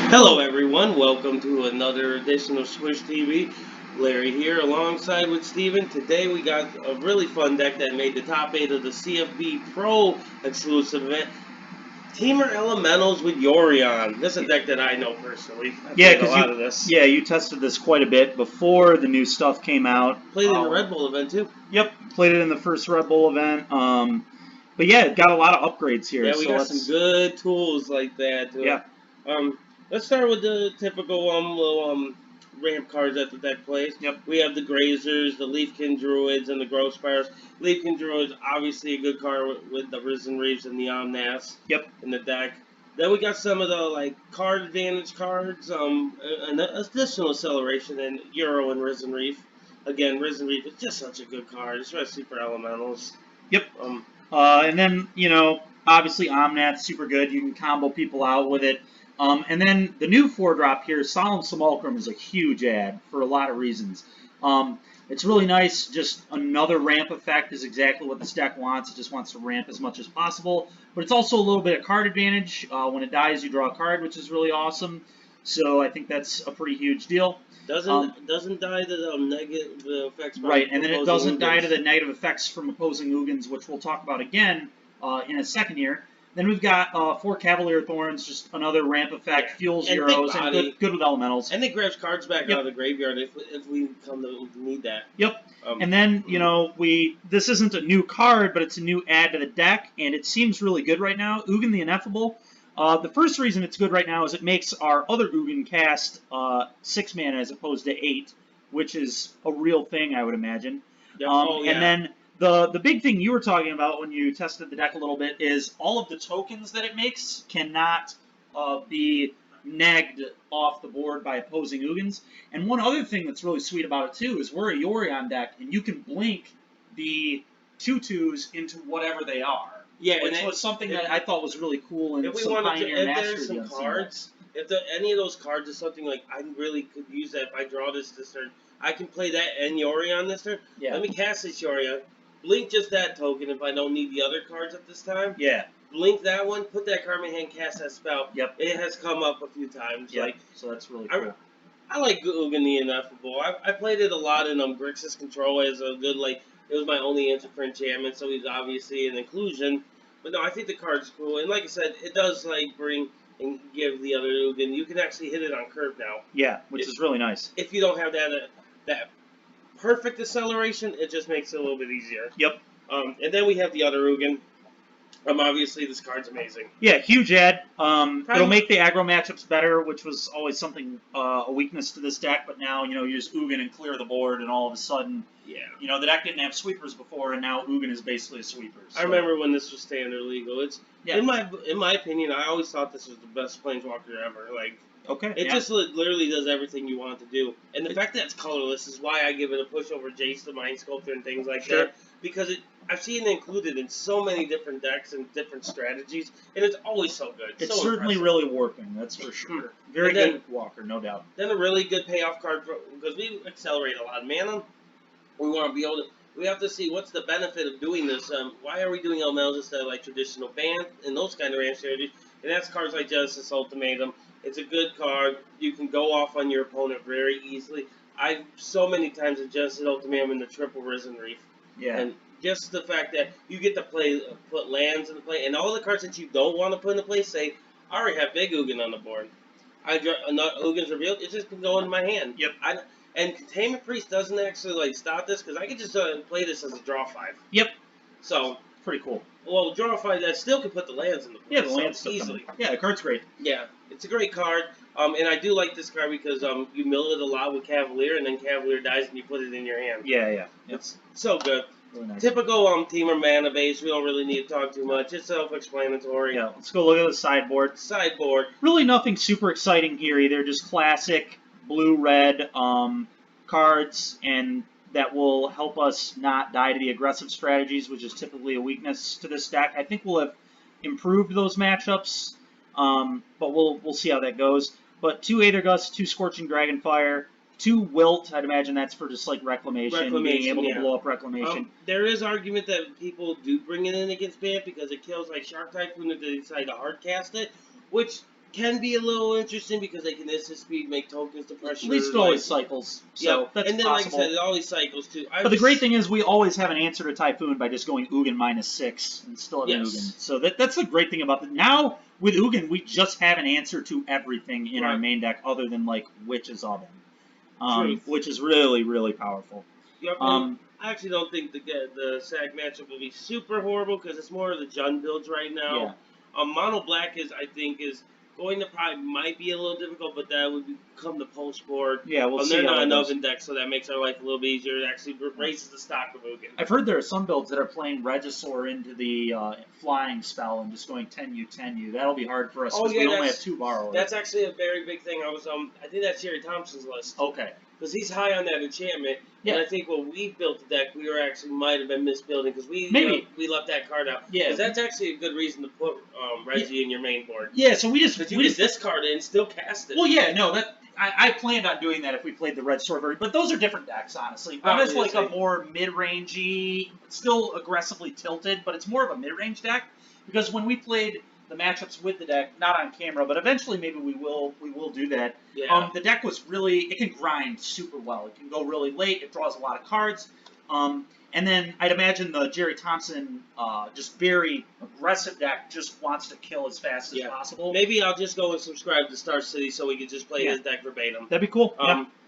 Hello, everyone. Welcome to another edition of Swish TV. Larry here, alongside with Steven. Today we got a really fun deck that made the top 8 of the CFB Pro exclusive event. Teamer Elementals with Yorion. This is a deck that I know personally. I Yeah, played a because lot of this. you tested this quite a bit before the new stuff came out. Played in the Red Bull event too. Yep, played it in the first Red Bull event. But yeah, it got a lot of upgrades here. Yeah, we so got some good tools like that. Yeah. Let's start with the typical little ramp cards that the deck plays. Yep. We have the Grazers, the Leafkin Druids, and the Growth Spires. Leafkin Druids, obviously a good card with the Risen Reefs and the Omnaths. Yep. In the deck. Then we got some of the card advantage cards, an additional acceleration in Euro and Risen Reef. Again, Risen Reef is just such a good card, especially for elementals. Yep. And then obviously Omnath, super good. You can combo people out with it. And then the new 4-drop here, Solemn Simulacrum, is a huge add for a lot of reasons. It's really nice. Just another ramp effect is exactly what this deck wants. It just wants to ramp as much as possible. But it's also a little bit of card advantage. When it dies, you draw a card, which is really awesome. So I think that's a pretty huge deal. Doesn't die to the negative effects. Right, and then it doesn't die to the negative effects from opposing Ugins, which we'll talk about again in a second here. Then we've got 4 Cavalier Thorns, just another ramp effect, fuels heroes, and good with elementals. And it grabs cards back out of the graveyard if we come to need that. Yep. And then, this isn't a new card, but it's a new add to the deck, and it seems really good right now. Ugin the Ineffable. The first reason it's good right now is it makes our other Ugin cast 6 mana as opposed to 8, which is a real thing, I would imagine. Yep. And then the big thing you were talking about when you tested the deck a little bit is all of the tokens that it makes cannot be negged off the board by opposing Ugins. And one other thing that's really sweet about it, too, is we're a Yorion deck, and you can blink the 2/2s into whatever they are. Yeah, which was something that I thought was really cool. And if we wanted to, if there's some cards, if any of those cards is something like I really could use that if I draw this turn, I can play that and Yorion this turn. Yeah. Let me cast this Yorion, blink just that token if I don't need the other cards at this time. Yeah. Blink that one, put that card in my hand, cast that spell. Yep. It has come up a few times. Yep. So that's really cool. I like Ugin the Ineffable. I played it a lot in Grixis Control as a good it was my only answer for enchantment, so he's obviously an inclusion. But no, I think the card's cool, and like I said, it does bring and give the other Ugin. You can actually hit it on curve now. Yeah, which is really nice. If you don't have that perfect acceleration, it just makes it a little bit easier. Yep. And then we have the other Ugin. Obviously, this card's amazing. Yeah, huge add. It'll make the aggro matchups better, which was always something, a weakness to this deck, but now, you just Ugin and clear the board, and all of a sudden, the deck didn't have sweepers before, and now Ugin is basically a sweeper. So. I remember when this was standard legal. In my opinion, I always thought this was the best Planeswalker ever. It just literally does everything you want it to do. And the fact that it's colorless is why I give it a push over Jace the Mind Sculptor and things like that. Because I've seen it included in so many different decks and different strategies, and it's always so good. It's so certainly really working, that's for sure. Very good Walker, no doubt. Then a really good payoff card, because we accelerate a lot of mana. We want to be able to... We have to see what's the benefit of doing this. Why are we doing elementals instead of traditional band and those kind of ramp strategies? And that's cards like Genesis Ultimatum. It's a good card. You can go off on your opponent very easily. I've so many times at Genesis Ultimatum in the triple Risen Reef. Yeah. And just the fact that you get to put lands into play, and all the cards that you don't want to put into play say, I already have big Ugin on the board. Ugin's revealed, it just can go into my hand. Yep. And Containment Priest doesn't actually stop this, because I can just play this as a draw 5. Yep. So pretty cool. Well, draw 5 that still can put the lands in the play. Yeah, the lands easily. Yeah, the card's great. Yeah, it's a great card. And I do like this card because you mill it a lot with Cavalier, and then Cavalier dies and you put it in your hand. Yeah. It's so good. Really nice. Typical Teamer mana base. We don't really need to talk too much. It's self-explanatory. Yeah, let's go look at the sideboard. Really nothing super exciting here either. Just classic blue-red cards, and that will help us not die to the aggressive strategies, which is typically a weakness to this deck. I think we'll have improved those matchups, but we'll see how that goes. But 2 Aether Gust, 2 Scorching Dragonfire, 2 Wilt. I'd imagine that's for just Reclamation, being able to blow up Reclamation. There is argument that people do bring it in against Bant because it kills Shark Typhoon if they decide to hard cast it, which can be a little interesting because they can instant speed, make tokens to pressure. At least it always cycles, so Yep. that's and then, possible. like I said, it always cycles too. But the great thing is we always have an answer to Typhoon by just going Ugin -6 and still have an Yes. Ugin. So that's the great thing about it. Now, with Ugin, we just have an answer to everything in our Right. main deck other than, like, Witch's Oven. Truth. Which is really, really powerful. Yep. I actually don't think the SAG matchup will be super horrible because it's more of the Jund builds right now. Yeah. Mono Black is going to probably might be a little difficult, but that would become the post board. Yeah, we'll see They're how not that an goes. oven deck, so that makes our life a little bit easier. It actually raises the stock of Ugin. I've heard there are some builds that are playing Regisaur into the flying spell and just going 10U, 10U. That'll be hard for us because we only have 2 borrowers. That's actually a very big thing. I think that's Jerry Thompson's list. Okay. Because he's high on that enchantment. Yeah. And I think when we built the deck, we might have been misbuilding because we left that card out. Yeah. Because that's actually a good reason to put Reggie in your main board. Yeah, so we just discard it and still cast it. Well, yeah, no, I planned on doing that if we played the Red Sword version, but those are different decks, honestly. One is like a more mid-rangey, still aggressively tilted, but it's more of a mid-range deck because when we played the matchups with the deck, not on camera, but eventually maybe we will do that. Yeah. The deck was it can grind super well. It can go really late. It draws a lot of cards. And then I'd imagine the Jerry Thompson, just very aggressive deck, just wants to kill as fast as possible. Maybe I'll just go and subscribe to Star City so we can just play his deck verbatim. That'd be cool.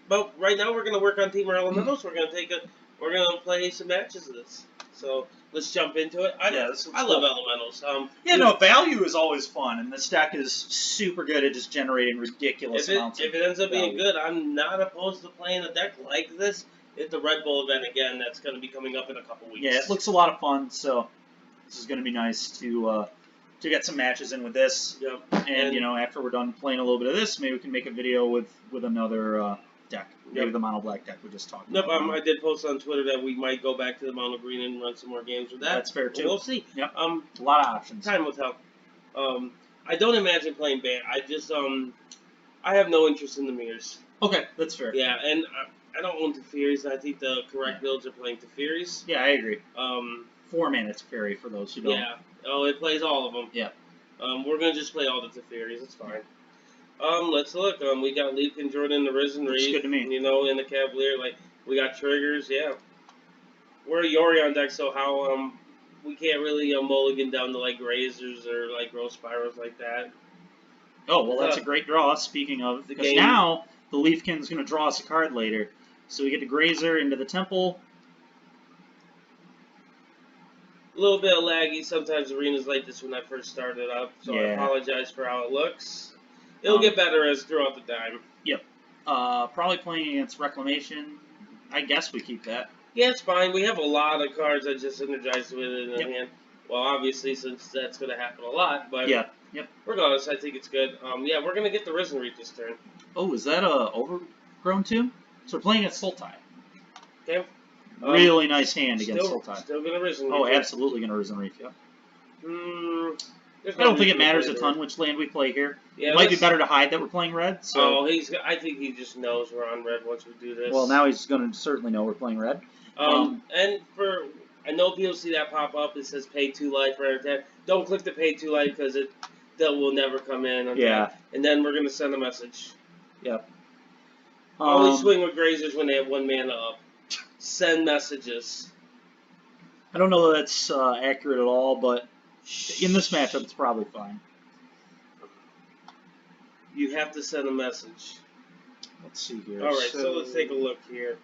But right now we're gonna work on Team Elementals. We're gonna play some matches of this. So let's jump into it. I love Elementals. Value is always fun, and this deck is super good at just generating ridiculous amounts of If it ends up value. being good, I'm not opposed to playing a deck like this. At the Red Bull event again, that's going to be coming up in a couple weeks. Yeah, it looks a lot of fun, so this is going to be nice to get some matches in with this. Yep. And after we're done playing a little bit of this, maybe we can make a video with another deck. Maybe the Mono Black deck we just talked about. I did post on Twitter that we might go back to the Mono Green and run some more games with that. That's fair too. We'll see. Yep. A lot of options. Time will tell. I don't imagine playing Bant. I have no interest in the mirrors. Okay, that's fair. Yeah, and I don't own Teferis. I think the correct builds are playing Teferis. Yeah, I agree. 4-mana Teferi for those who don't. Yeah. Oh, it plays all of them. Yeah. We're gonna just play all the Teferis. It's fine. Let's look. We got Leafkin, Jordan, the Risen Reef. Looks good to me. In the Cavalier. Like we got triggers. Yeah. We're a Yorion deck, so how we can't really mulligan down to like Razors or like Growth Spirals like that. Oh well, that's a great draw. Speaking of, because now the Leafkin's gonna draw us a card later. So we get the Grazer into the Temple. A little bit of laggy. Sometimes arenas like this when I first started up, so I apologize for how it looks. It'll get better as throughout the time. Yep. Probably playing against Reclamation. I guess we keep that. Yeah, it's fine. We have a lot of cards that just energized with it in the hand. Well, obviously, since that's going to happen a lot, but regardless, I think it's good. Yeah, we're going to get the Risen Reef this turn. Oh, is that a Overgrown too? So we're playing at Sultai. Okay. Really nice hand against Sultai. Still going to Risen Reef. Oh, absolutely going to Risen Reef, yeah. I don't think it matters a ton which land we play here. Yeah, it might be better to hide that we're playing red. So. I think he just knows we're on red once we do this. Well, now he's going to certainly know we're playing red. And I know people see that pop up. It says pay 2 life for every. Don't click the pay 2 life because that will never come in. And then we're going to send a message. Yep. Always swing with Grazers when they have 1 mana up. Send messages. I don't know that that's accurate at all, but in this matchup, it's probably fine. You have to send a message. Let's see here. All right, so let's take a look here.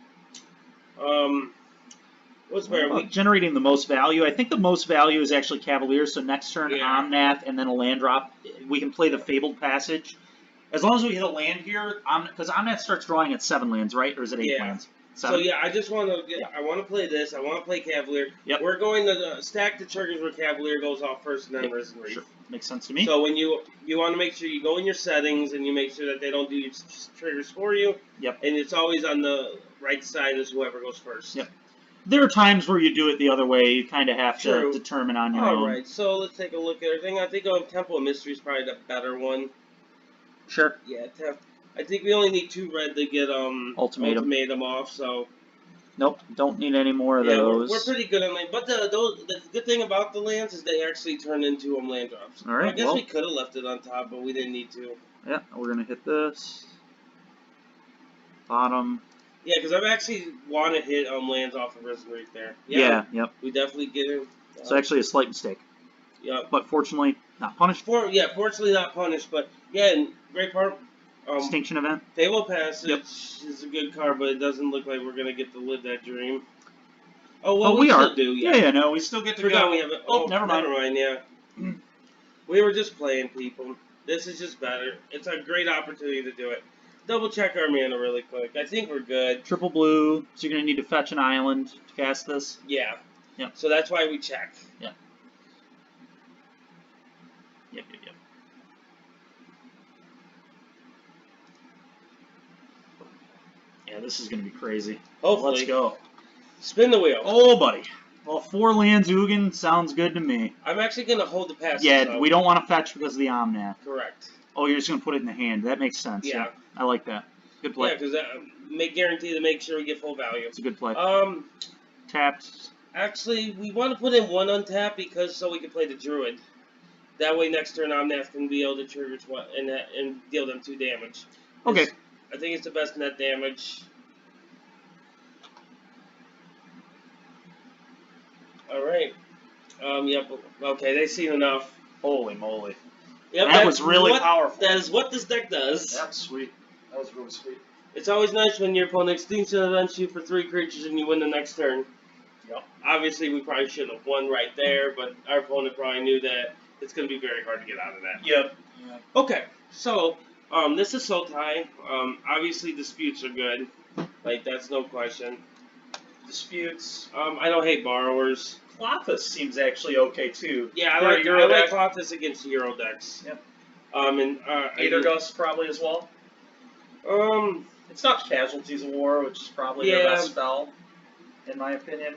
What's better? Generating the most value. I think the most value is actually Cavalier. So next turn, Omnath, and then a land drop. We can play the Fabled Passage. As long as we hit a land here, because Omnath starts drawing at 7 lands, right? Or is it 8 lands? 7? So I just want to I want to play this. I want to play Cavalier. Yep. We're going to stack the triggers where Cavalier goes off first, and then Risen Reef. Sure. Makes sense to me. So when you want to make sure you go in your settings and you make sure that they don't do your triggers for you. Yep. And it's always on the right side as whoever goes first. Yep. There are times where you do it the other way. You kind of have to determine on your own. All right, so let's take a look at everything. I think Temple of Mystery is probably the better one. Sure. Yeah, I think we only need 2 red to get Ultimatum off. So Nope, don't need any more of Yeah, those. we're pretty good on land. But the good thing about the lands is they actually turn into land drops. All right, I guess well- we could have left it on top, but we didn't need to. Yeah, we're gonna hit this. Bottom. Yeah, because I've actually want to hit lands off of Risen Reef there. Yeah, yep. We definitely get it. It's actually a slight mistake, Yep. but fortunately not punished. Fortunately not punished, but yeah, and great part. Distinction event. Fable Passage Yep. is a good card, but it doesn't look like we're gonna get to live that dream. Oh well, we still are. do. Yeah, no, we still get to Forgot go. we have it. Oh, never mind. Yeah. We were just playing, people. This is just better. It's a great opportunity to do it. Double check our mana really quick. I think we're good. Triple blue, so you're gonna need to fetch an island to cast this. Yeah. Yep. So that's why we check. Yep. Yeah, this is gonna be crazy. Hopefully. Let's go. Spin the wheel. Oh, buddy. Well, 4 lands Ugin sounds good to me. I'm actually gonna hold the pass. Yeah, we don't want to fetch because of the Omnath. Correct. Oh, you're just gonna put it in the hand. That makes sense. Yeah. I like that. Good play. Yeah, because make guarantee to make sure we get full value. It's a good play. Tapped. Actually, we want to put in 1 untap because so we can play the Druid. That way, next turn Omnath can be able to trigger and deal them 2 damage. Okay. I think it's the best net damage. All right. Yep. Okay, they've seen enough. Holy moly. Yep, That was really powerful. That is what this deck does. That's sweet. That was really sweet. It's always nice when your opponent extinction events you for 3 creatures and you win the next turn. Yep. Obviously, we probably shouldn't have won right there, but our opponent probably knew that it's going to be very hard to get out of that. Yep. Okay, so this is Sultai. Obviously, disputes are good. Like, that's no question. Disputes. I don't hate borrowers. Klothys seems actually okay too. Yeah, I For a like Euro deck. Klothys against Euro decks. Yep. Either Gus probably as well. It's not Casualties of War, which is probably their best spell, in my opinion.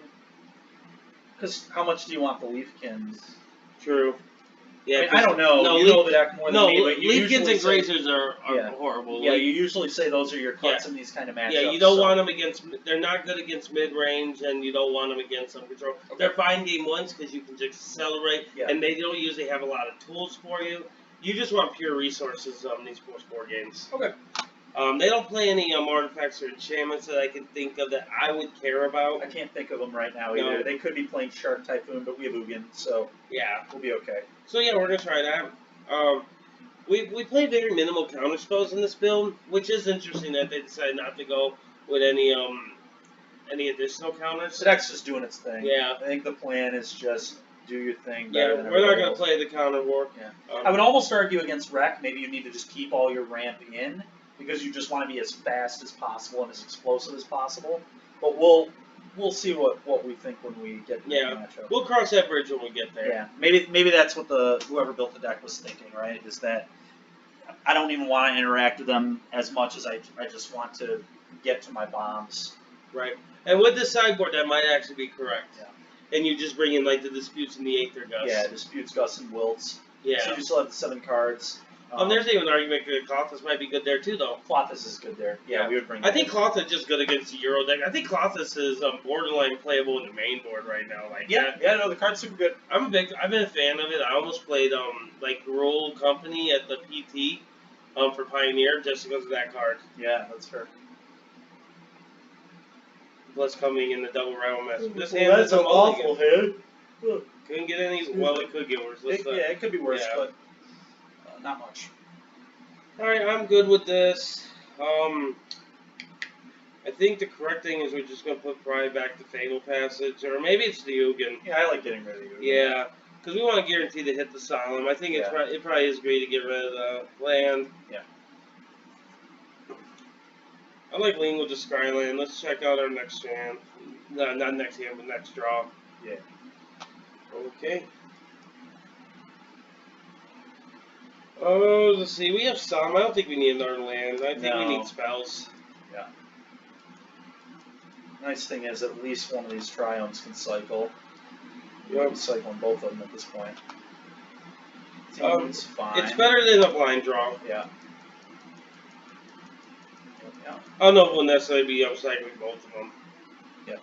Because how much do you want the Leafkins? True. Yeah, I don't know. No, you know the deck more than me, but you Leafkins usually and say, Grazers are Yeah. horrible. Yeah, you usually say those are your cuts in these kind of matchups. Yeah, you don't want them against. They're not good against mid range, and you don't want them against some control. Okay. They're fine game ones because you can just accelerate, Yeah. and they don't usually have a lot of tools for you. You just want pure resources on these post-war games. Okay. They don't play any artifacts or enchantments that I can think of that I would care about. I can't think of them right now No. either. They could be playing Shark Typhoon, but we have Ugin, so Yeah. we'll be okay. So yeah, we're gonna try that. We play very minimal counter spells in this build, which is interesting that they decided not to go with any additional counters. The deck's just doing its thing. Yeah. I think the plan is just do your thing. Yeah, better than we're not everybody gonna else. play the counter war. Yeah. I would almost argue against Wreck, maybe you need to just keep all your ramp in, because you just want to be as fast as possible and as explosive as possible. But we'll see what we think when we get to the matchup. We'll cross that bridge when we get there. Yeah, maybe that's what whoever built the deck was thinking, right? Is that I don't even want to interact with them as much as I just want to get to my bombs. Right. And with the sideboard, that might actually be correct. Yeah. And you just bring in like the disputes and the Aether Gus. Yeah, disputes, Gus, and Wilts. Yeah. So you still have the 7 cards. There's even an argument that Klothys might be good there too, though. Klothys is good there. Yeah, we would bring. I think Klothys is just good against the Euro deck. I think Klothys is borderline playable in the main board right now. Like no, the card's super good. I've been a fan of it. I almost played like Roll Company at the PT for Pioneer just because of that card. Yeah, that's fair. Plus coming in the double round mess. This Well, hand that's is an awful hand. Couldn't get any. Well, it could get worse. It could be worse, yeah. but not much. Alright, I'm good with this. I think the correct thing is we're just going to put Pride back to Fable Passage, or maybe it's the Ugin. Yeah, I like getting rid of the Ugin. Yeah, because we want to guarantee to hit the Solemn. I think it probably is great to get rid of the land. Yeah. I like leaning with the Skyland. Let's check out our next hand. No, not next hand, but next draw. Yeah. Okay. Oh, let's see. We have some. I don't think we need another land. I think we need spells. Yeah. Nice thing is, at least one of these Triumphs can cycle. We're cycling both of them at this point. It's fine. It's better than a blind draw. Yeah. I don't know if we'll necessarily be upcycling both of them. Yeah.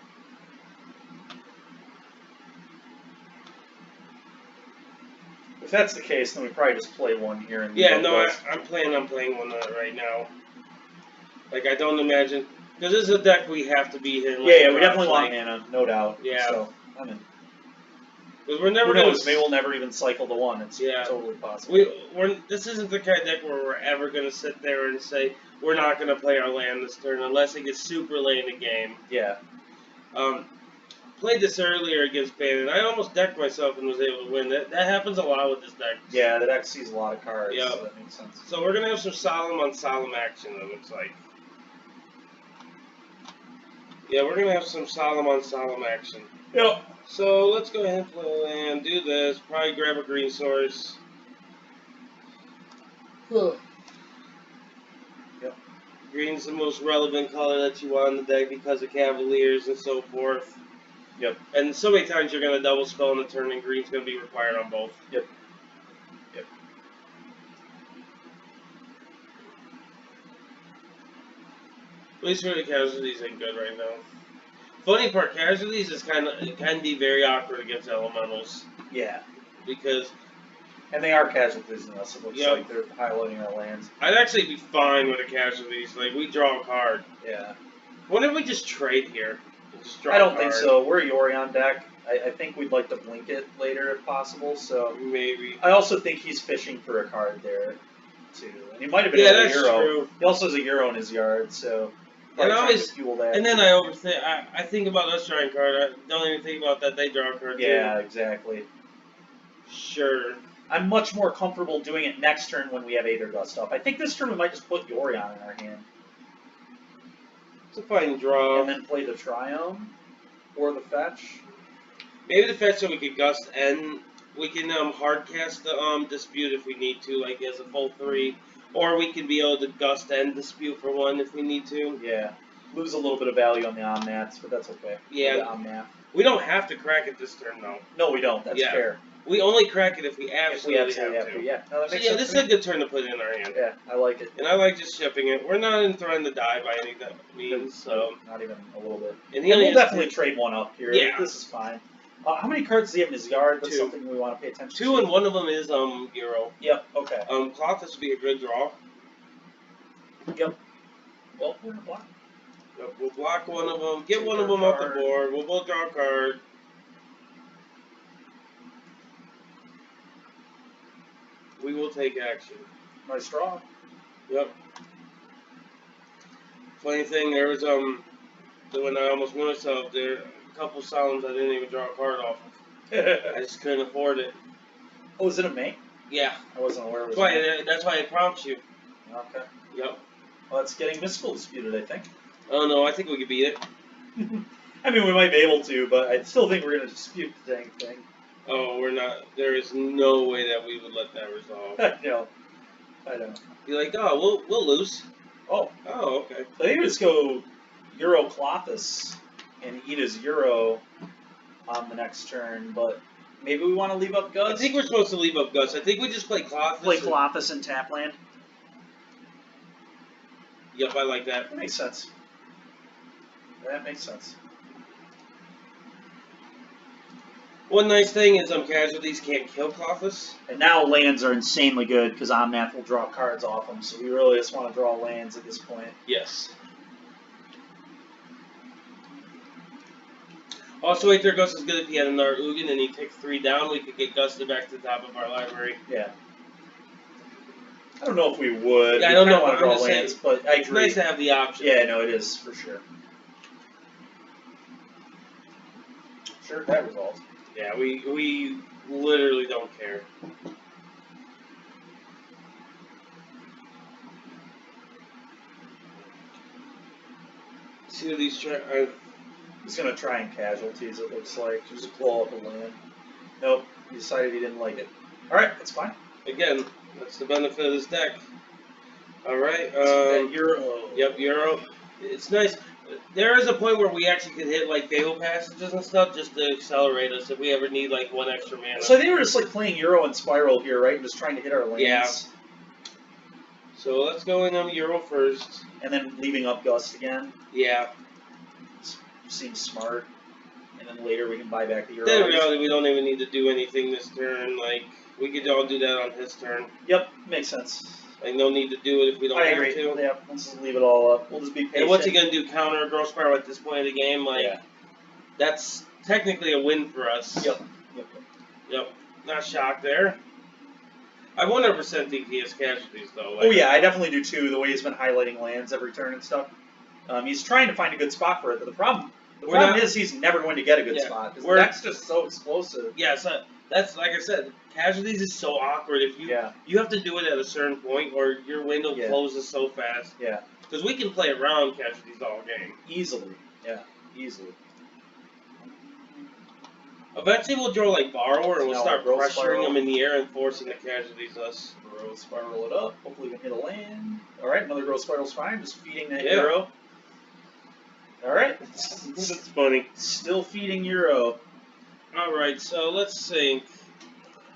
If that's the case, then we probably just play one here and Yeah, no, I'm planning on playing one right now. Like, I don't imagine... Because this is a deck we have to beat him. Yeah, we definitely want mana, no doubt. Yeah. So, I'm in. Because we're never Who knows, maybe we'll never even cycle the one. It's totally possible. This isn't the kind of deck where we're ever going to sit there and say, we're not going to play our land this turn unless it gets super late in the game. Yeah. Played this earlier against Bannon. I almost decked myself and was able to win. That happens a lot with this deck. Yeah, the deck sees a lot of cards, Yeah. so that makes sense. So we're going to have some solemn on solemn action, it looks like. Yeah, we're going to have some solemn on solemn action. Yep. So let's go ahead and play land, do this, probably grab a green source. Yep. Green's the most relevant color that you want in the deck because of Cavaliers and so forth. Yep. And so many times you're going to double spell in the turn and green's going to be required on both. Yep. Yep. At least for the casualties ain't good right now. Funny part, casualties is it can be very awkward against elementals. Yeah. Because... And they are casualties in this. It looks Yep. like they're highlighting our lands. I'd actually be fine with the casualties. Like, we draw a card. Yeah. What if we just trade here? Just draw I don't a think card? so. We're a Yorion deck. I think we'd like to blink it later if possible, so... Maybe. I also think he's fishing for a card there, too. And he might have been Yeah, able to that's Euro. true. He also has a Euro in his yard, so... And probably trying to fuel that. And then I overthink. I think about us drawing a card. I don't even think about that they draw a card, Yeah, too. exactly. Sure. I'm much more comfortable doing it next turn when we have Aether Gust up. I think this turn we might just put Yorion in our hand. It's a fine draw. And then play the Triome. Or the Fetch. Maybe the fetch so we could gust and we can hard cast the dispute if we need to, like as a full 3. Or we can be able to gust and dispute for 1 if we need to. Yeah. Lose a little bit of value on the Omnats, but that's okay. Yeah. The Omnath. We don't have to crack it this turn though. No, we don't. That's fair. We only crack it if we absolutely have to. Yeah. No, that So makes yeah, sense this is a good turn to put in our hand. Yeah, I like it. And I like just shipping it. We're not in threatened to die by any means, so... Not even a little bit. And we'll definitely trade one up here. Yeah. This is fine. How many cards does he have in his yard? That's 2. something we want to pay attention to. 2, and one of them is Euro. Yep, okay. Clothis would be a good draw. Yep. Well, we're gonna block. Yep, we'll block one of them, get one of them off the board, we'll both draw a card. We will take action. Nice draw. Yep. Funny thing, there was when I almost knew myself, there a couple solemns I didn't even draw a card off of. I just couldn't afford it. Oh, is it a May? Yeah. I wasn't aware it was That's why it prompts you. Okay. Yep. Well, it's getting Mystical Disputed, I think. Oh no, I think we could beat it. I mean, we might be able to, but I still think we're going to dispute the dang thing. Oh, we're not. There is no way that we would let that resolve. I know. Be like, oh, we'll lose. Oh. Oh, okay. I think we just go Euro Clothis and eat his Euro on the next turn, but maybe we want to leave up Gus? I think we're supposed to leave up Gus. I think we just play Clothis. Play Clothis and tap land? Yep, I like that. That makes sense. That makes sense. One nice thing is casualties can't kill Clothis. And now lands are insanely good because Omnath will draw cards off them, so we really just want to draw lands at this point. Yes. Also, Aether Gust is good if he had another Ugin and he takes 3 down, we could get Gusted back to the top of our library. Yeah. I don't know if we would. Yeah, I don't know. Want to draw I'm just lands, saying, but I agree. It's nice to have the option. Yeah, no, it is, for sure. Sure, that resolves. Yeah, we literally don't care. See what these He's going to try and casualties, it looks like. Just blow up a land. Nope, he decided he didn't like it. Alright, that's fine. Again, that's the benefit of this deck. Alright, Euro. Yep, Euro. It's nice. There is a point where we actually could hit like Fatal Passages and stuff just to accelerate us if we ever need like 1 extra mana. So I think we're just like playing Euro and Spiral here, right? And just trying to hit our lands. Yeah. So let's go in on Euro first. And then leaving up Gust again. Yeah. Seems smart. And then later we can buy back the Euro. Then in reality we don't even need to do anything this turn, like... We could all do that on his turn. Yep, makes sense. Like, no need to do it if we don't I have agree. to. Yeah, let's just leave it all up. We'll just be patient. And what's he gonna do? Counter a growth spiral at this point of the game? Like, Yeah. that's technically a win for us. Yep. Yep. Not shocked there. I 100% think he has casualties though. Like, Oh yeah, I definitely do too. The way he's been highlighting lands every turn and stuff. He's trying to find a good spot for it, but the problem is he's never going to get a good spot because the deck's just so explosive. Yeah, so that's like I said, casualties is so awkward. If you have to do it at a certain point, or your window closes so fast. Yeah. Because we can play around casualties all game. Easily. Yeah. Easily. Eventually, we'll draw like Borrower, and we'll start pressuring spiral. them in the air and forcing the casualties us. Growth spiral it up. Hopefully, we can hit a land. All right, another growth spiral's fine. Just feeding that Euro. All right. That's funny. Still feeding Euro. All right, so let's think.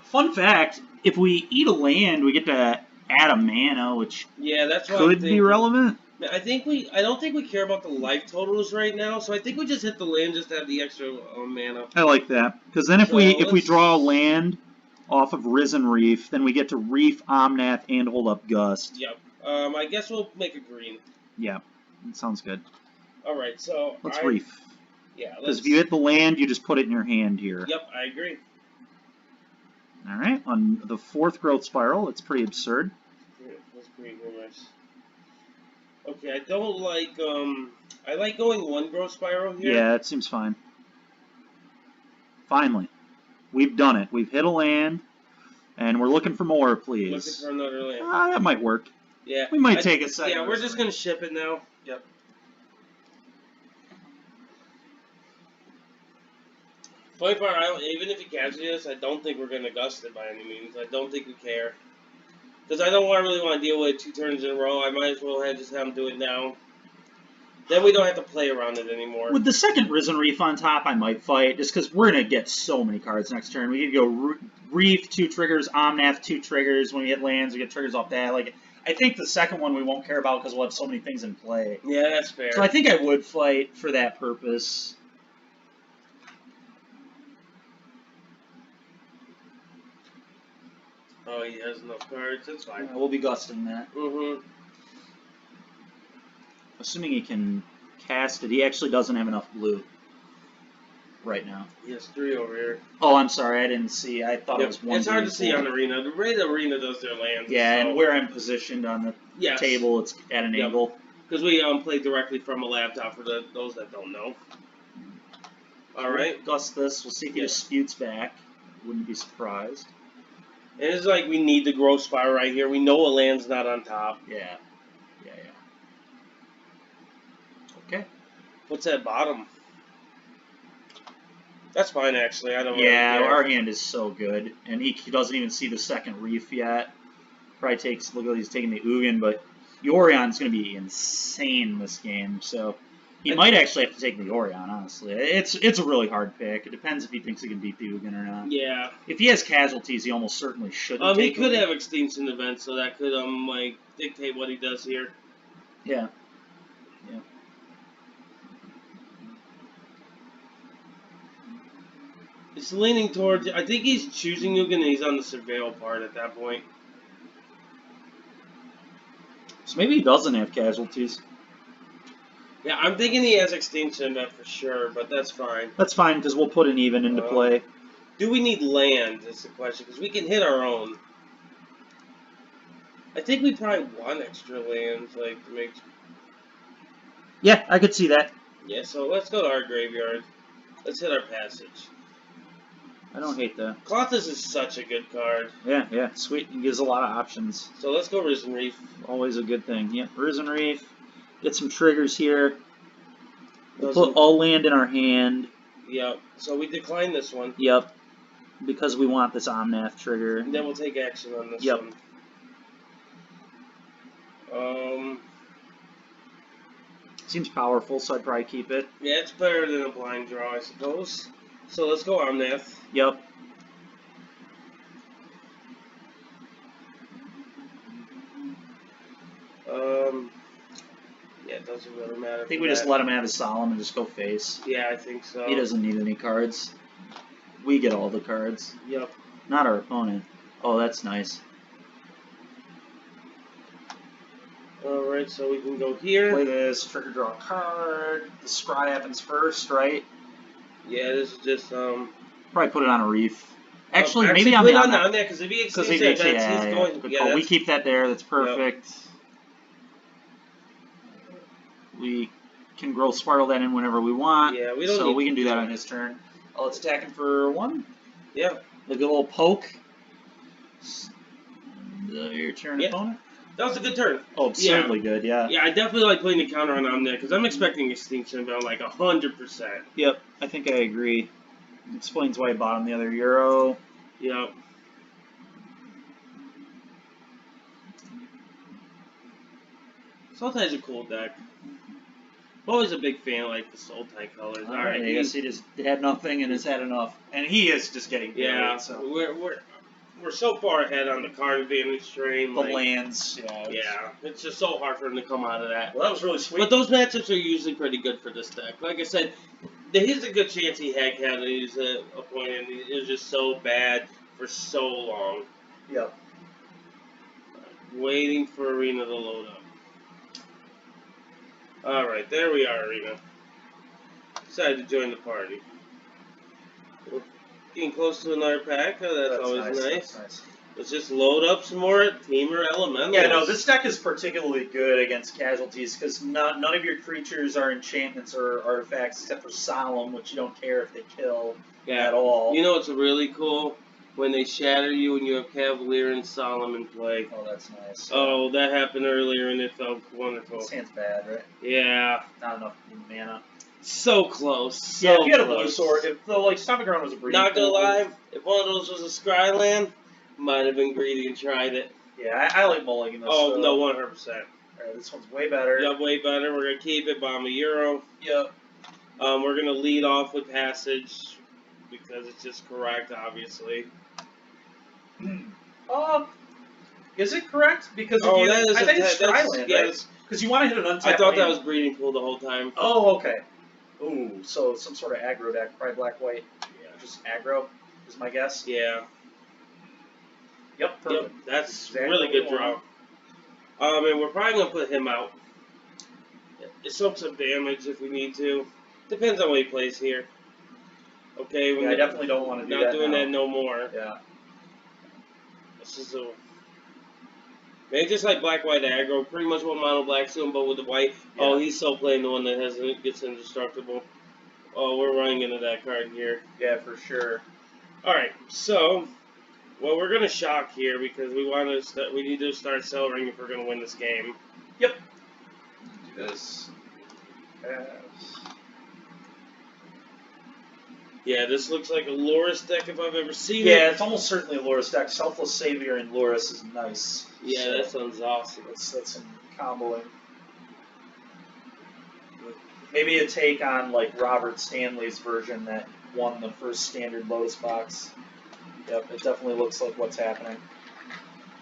Fun fact: if we eat a land, we get to add a mana, which that's what could be relevant. I don't think we care about the life totals right now, so I think we just hit the land just to have the extra mana. I like that because then if we draw a land off of Risen Reef, then we get to Reef, Omnath, and hold up Gust. Yep. I guess we'll make a green. Yeah, that sounds good. All right, so let's Reef. Yeah. Because if you hit the land, you just put it in your hand here. Yep, I agree. All right, on the 4th growth spiral, it's pretty absurd. Yeah, that's pretty nice. Okay, I don't like, I like going 1 growth spiral here. Yeah, it seems fine. Finally. We've done it. We've hit a land, and we're looking for more, please. Looking for another land. That might work. Yeah. We might take a second. Yeah, we're just going to ship it now. Yep. Funny part, even if he catches us, I don't think we're going to gust it by any means. I don't think we care. Because I don't really want to deal with it 2 turns in a row. I might as well just have him do it now. Then we don't have to play around it anymore. With the second Risen Reef on top, I might fight, just because we're going to get so many cards next turn. We could go Reef, 2 triggers, Omnath, 2 triggers. When we hit lands, we get triggers off that. Like, I think the second one we won't care about because we'll have so many things in play. Yeah, that's fair. So I think I would fight for that purpose. Oh, he has enough cards. That's fine. Yeah, we'll be gusting that. Mm-hmm. Assuming he can cast it. He actually doesn't have enough blue right now. He has 3 over here. Oh, I'm sorry. I didn't see. I thought it was 1. It's hard to see on Arena. The way the Arena does their lands. Yeah, and where I'm positioned on the table, it's at an angle. Because we play directly from a laptop for those that don't know. All right. Gust this. We'll see if he disputes back. Wouldn't be surprised. And it's like we need the growth spiral right here. We know a land's not on top. Yeah. Okay. What's that bottom? That's fine, actually. I don't really care. care. Our hand is so good. And he doesn't even see the second Reef yet. Probably takes, look at he's taking the Ugin, but Yorion's going to be insane this game. So he might actually have to take the Yorion, honestly. It's a really hard pick. It depends if he thinks he can beat the Ugin or not. Yeah. If he has casualties, he almost certainly shouldn't he could have Extinction Events, so that could, like, dictate what he does here. Yeah. It's leaning towards... I think he's choosing Ugin, and he's on the Surveil part at that point. So maybe he doesn't have casualties. Yeah, I'm thinking he has Extinction Event for sure, but that's fine. That's fine, because we'll put an even into play. Do we need land, is the question, because we can hit our own. I think we probably want extra lands, like, to make... Yeah, I could see that. Yeah, so let's go to our graveyard. Let's hit our passage. I don't hate that. Klothys is such a good card. Yeah, sweet. It gives a lot of options. So let's go Risen Reef. Always a good thing. Yep, Risen Reef. Get some triggers here. We'll put all land in our hand. Yep. So we decline this one. Yep. Because we want this Omnath trigger. And then we'll take action on this one. Seems powerful, so I'd probably keep it. Yeah, it's better than a blind draw, I suppose. So let's go Omnath. Yep. Yeah, it doesn't really matter. I think we just let him have his Solemn and just go face. Yeah, I think so. He doesn't need any cards. We get all the cards. Yep. Not our opponent. Oh, that's nice. Alright, so we can go here. Play this, trigger draw a card. The scry happens first, right? Yeah, this is just Probably put it on a reef. Actually maybe put on it the on there because if he because exceeds that, he's going. good Yeah, call. We that's, keep that there. That's perfect. We can grow Spartle that in whenever we want. yeah, we don't. So need we to can do that on his turn. Oh, let's attack him for 1. Yeah. Like a little poke. Your turn, Yeah. opponent. That was a good turn. Oh, absurdly good. Yeah. Yeah, I definitely like putting the counter on Omnic because I'm expecting Extinction about like 100%. Yep, I think I agree. Explains why I bought him the other Euro. Yep. Sultai's a cool deck. I'm always a big fan of like the Sultai colors. All right, I guess he just had nothing and has had enough, and he is just getting yeah. So. We're so far ahead on the card advantage train. The like, lands, yeah, it's just so hard for him to come out of that. Well, that was really sweet. But those matchups are usually pretty good for this deck. Like I said, here's a good chance he had Kennedy's opponent. It was just so bad for so long. Yep. Waiting for Arena to load up. Alright, there we are, Arena. Decided to join the party. We're getting close to another pack. Oh, that's always nice. That's nice. Let's just load up some more Teamer Elementals. Yeah, no, this deck is particularly good against casualties because none of your creatures are enchantments or artifacts except for Solemn, which you don't care if they kill at all. You know what's really cool? When they shatter you and you have Cavalier and Solemn in play. Oh, that's nice. Oh, that happened earlier and it felt wonderful. This hand's bad, right? Yeah. Not enough mana. So close. So yeah, if you had a close. blue sword, if the Stomping Ground was a breeding Not gonna pool, lie, if one of those was a Scryland, might have been greedy and tried it. Yeah, I like mulligan this. Oh, no, 100%. Alright, this one's way better. Yep, way better. We're gonna keep it, bomb a Euro. Yep. We're gonna lead off with Passage, because it's just correct, obviously. Is it correct? Because I think it's Scryland, right? Because you want to hit an untapped I thought that land. was Breeding Pool the whole time. Oh, okay. Ooh, so some sort of aggro deck, probably black-white. Yeah. Just aggro, is my guess. Yeah. Yep, perfect. Yep, that's Exactly really good what we draw. want. And we're probably gonna put him out. Soak some damage if we need to. Depends on what he plays here. Okay, Yeah, I definitely don't want to do that. Not doing now. that no more. Yeah. This is a maybe just like black white aggro, pretty much what mono black's doing, but with the white. Yeah. Oh, he's still playing the one that gets indestructible. Oh, we're running into that card here. Yeah, for sure. All right, so well, we're gonna shock here because we need to start cellaring if we're gonna win this game. Yep. Do this. Pass. Yeah, this looks like a Loris deck if I've ever seen it. Yeah, it's almost certainly a Loris deck. Selfless Savior and Loris is nice. Yeah, so that sounds awesome. that's some comboing. Maybe a take on like Robert Stanley's version that won the first standard Lotus box. Yep, it definitely looks like what's happening.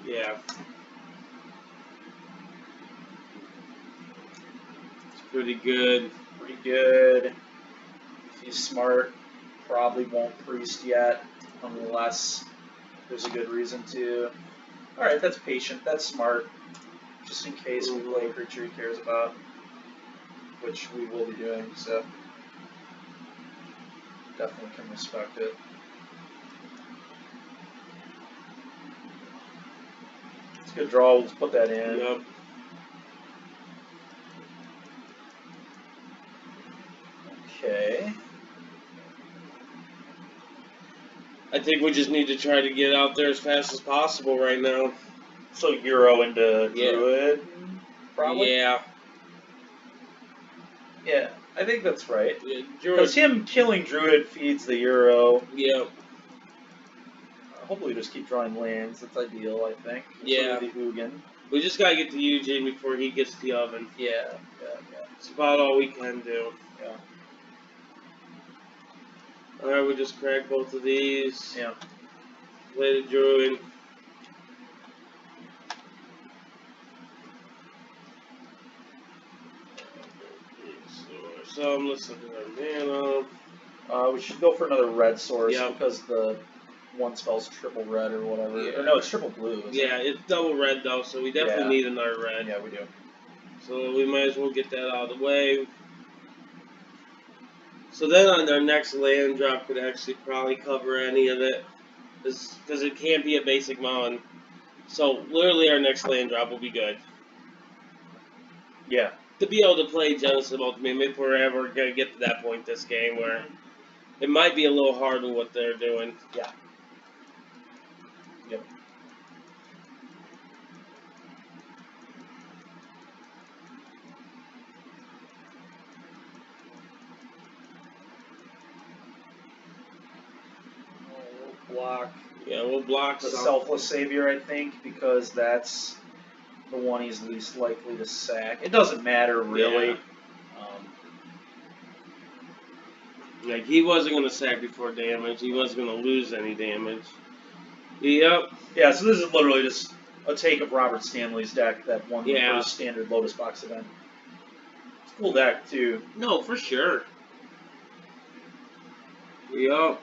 Yeah. It's pretty good. Pretty good. If he's smart, probably won't priest yet, unless there's a good reason to. Alright, that's patient, that's smart. Just in case we play a creature he cares about. Which we will be doing, so definitely can respect it. It's a good draw, we'll just put that in. Yep. Okay. I think we just need to try to get out there as fast as possible right now. So Euro into Druid, probably? Yeah. Yeah, I think that's right. Yeah, Because him killing Druid feeds the Euro. Yeah. Hopefully just keep drawing lands, that's ideal, I think. Yeah. The Hugin. We just gotta get to Eugene before he gets the oven. Yeah. It's about all we can do. Yeah. Alright, we just crack both of these. Yeah. Play the Druid. So let's look at our mana. We should go for another red source Yep. because the one spell's triple red or whatever. Yeah. Or no, it's triple blue. Isn't Yeah, it? it's double red though, so we definitely need another red. Yeah, we do. So we might as well get that out of the way. So then on our next land drop could actually probably cover any of it. Because it can't be a basic mon. So literally our next land drop will be good. Yeah. To be able to play Genesis of Ultimate, if we're ever going to get to that point this game where it might be a little hard with what they're doing. Yeah. Yep. Block. Yeah, we'll block The some. Selfless Savior, I think, because that's the one he's least likely to sack. It doesn't matter, really. Yeah. Like, he wasn't going to sack before damage. He wasn't going to lose any damage. Yep. Yeah, so this is literally just a take of Robert Stanley's deck that won the Yeah. first standard Lotus Box event. It's a cool deck, too. No, for sure. Yep.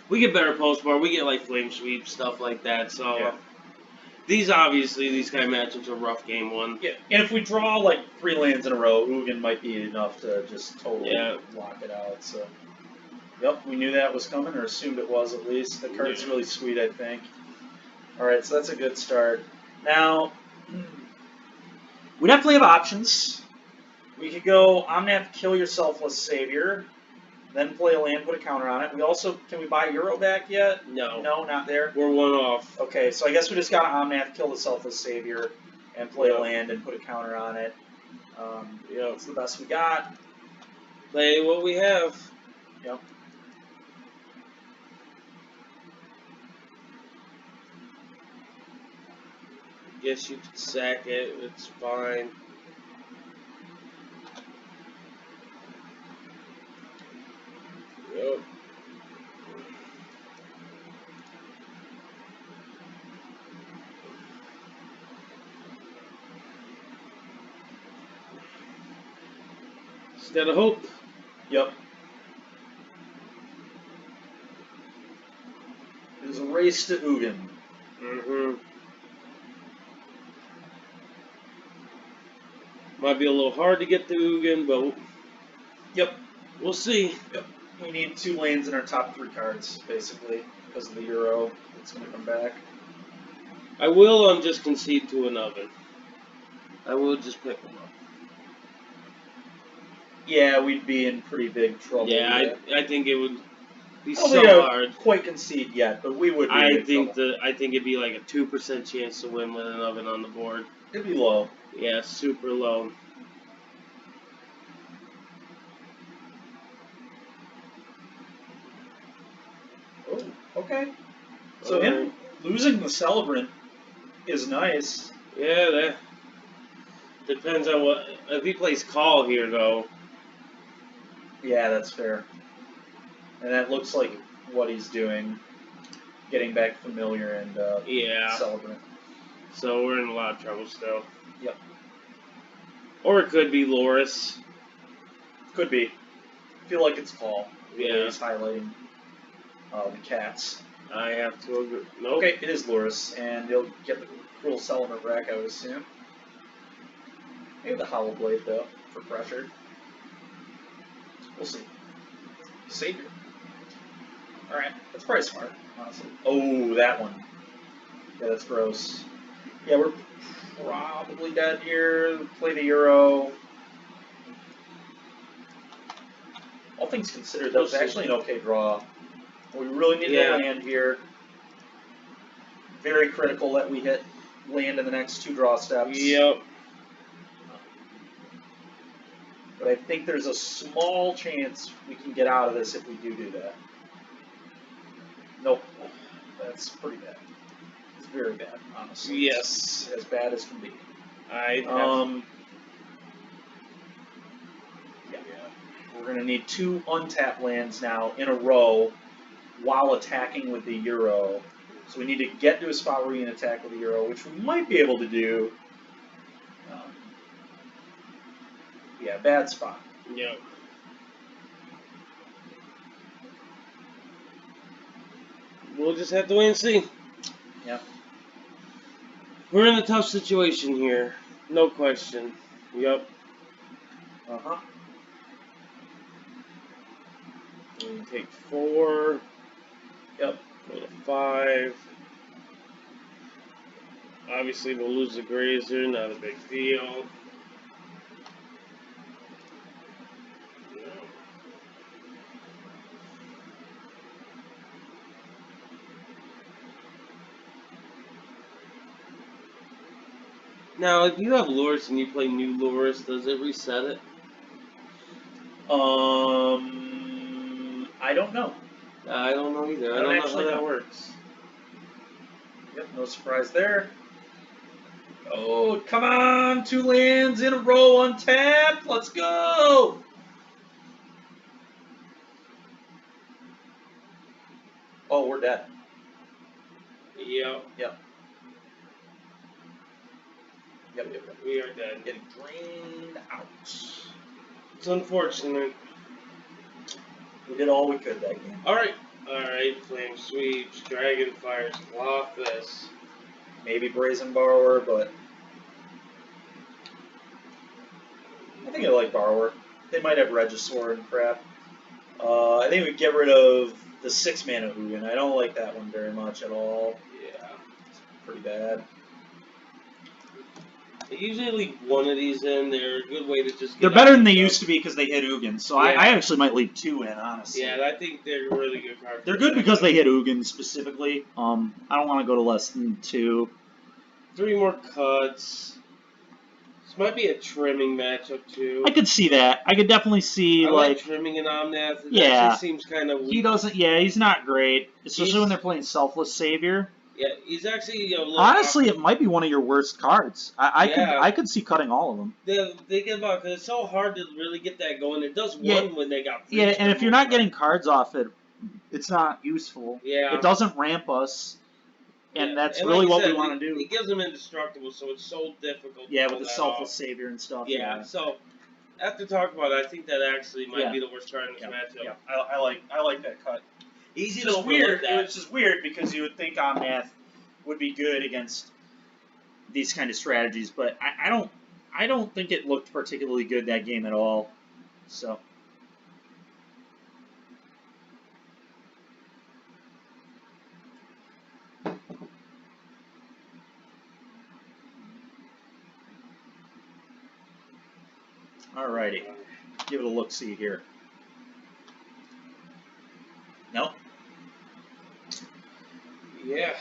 We get better postboard. We get like flame sweep stuff like that. So Yeah. these kind of matchups are rough game one. Yeah, and if we draw like 3 lands in a row, Ugin might be enough to just totally lock it out. So, yep, we knew that was coming, or assumed it was at least. The card's really sweet, I think. All right, so that's a good start. Now, we definitely have options. We could go Omnath, kill your Selfless Savior, then play a land, put a counter on it. We also, can we buy Euro back yet? No. No, not there. We're one off. Okay, so I guess we just got to Omnath, kill the Selfless Savior, and play a land and put a counter on it. It's the best we got. Play what we have. Yep. Guess you could sack it. It's fine. Yep. Just gotta hope. Yep. It was a race to Ugin. Mm-hmm. Might be a little hard to get the Ugin, but Yep. we'll see. Yep. We need 2 lands in our top 3 cards, basically, because of the Euro that's going to come back. I will just concede to an oven. I will just pick them up. Yeah, we'd be in pretty big trouble. Yeah, I think it would be I don't so think I would hard. quite concede yet, but we would be in I big think trouble. I think it'd be like a 2% chance to win with an oven on the board. It'd be low. Yeah, super low. Oh, okay. So him losing the Celebrant is nice. Yeah, that depends on what. If he plays call here, though. Yeah, that's fair. And that looks like what he's doing. Getting back Familiar and Yeah. Celebrant. So we're in a lot of trouble still. Yep. Or it could be Loris. Could be. I feel like it's call. Yeah. He's highlighting the cats. I have to agree. Nope. Okay, it is Loris, and he'll get the Cruel Celebrant rack, I would assume. Maybe the Hollow Blade, though, for pressure. We'll see. Savior. Alright, that's probably smart, honestly. Oh, that one. Yeah, that's gross. Yeah, we're probably dead here. Play the Euro. All things considered, that was actually an okay draw. We really need to land here. Very critical that we hit land in the next 2 draw steps. Yep. But I think there's a small chance we can get out of this if we do that. Nope. That's pretty bad. It's very bad, honestly. Yes. It's as bad as can be. I Yeah. We're going to need 2 untapped lands now in a row while attacking with the Euro. So we need to get to a spot where we can attack with the Euro, which we might be able to do. Yeah, bad spot. Yeah. We'll just have to wait and see. Yep. We're in a tough situation here. No question. Yep. Uh-huh. We take 4. Yep. Go to 5. Obviously, we'll lose the Grazer. Not a big deal. Now, if you have Loris and you play new Loris, does it reset it? I don't know. I don't know either. I I don't don't know actually how that know. works. Yep, no surprise there. Oh, come on! 2 lands in a row untapped! Let's go! Oh, we're dead. Yep. Yep. Yep. We are dead. Getting drained out. It's unfortunate. We did all we could that game. Alright. Alright. Flame Sweeps. Dragon Fires. Colossus. Maybe Brazen Borrower, but I think I like Borrower. They might have Regisaur and crap. I think we get rid of the 6-mana Hugin. I don't like that one very much at all. Yeah. It's pretty bad. I usually leave one of these in. They're a good way to just get They're better out than they stuff. used to be because they hit Ugin, so Yeah. I actually might leave 2 in, honestly. Yeah, I think they're really good cards. They're good because they hit Ugin specifically. I don't want to go to less than 2. 3 more cuts. This might be a trimming matchup too. I could see that. I could definitely see, I like, trimming an Omnath. It Yeah. actually seems kind of weak. he doesn't, yeah, he's not great, especially He's- when they're playing Selfless Savior. Yeah, he's actually a little Honestly, it might be one of your worst cards. Yeah. I could see cutting all of them. Think about it, 'cause it's so hard to really get that going. It does Yeah. one when they got Yeah, breached and for if you're most not part. getting cards off it, it's not useful. Yeah. It doesn't ramp us, and Yeah, that's and really like you what we said, want to do. It gives them indestructible, so it's so difficult. Yeah, to with the pull that Selfless off. Savior and stuff. Yeah, so after talking about it, I think that actually might Yeah. be the worst card in this matchup. Yeah, I like that cut. Easy It's to just overlook weird. that. It's just weird because you would think Omnath would be good against these kind of strategies, but I don't think it looked particularly good that game at all. So. Alrighty, give it a look-see here. Nope. Yeah.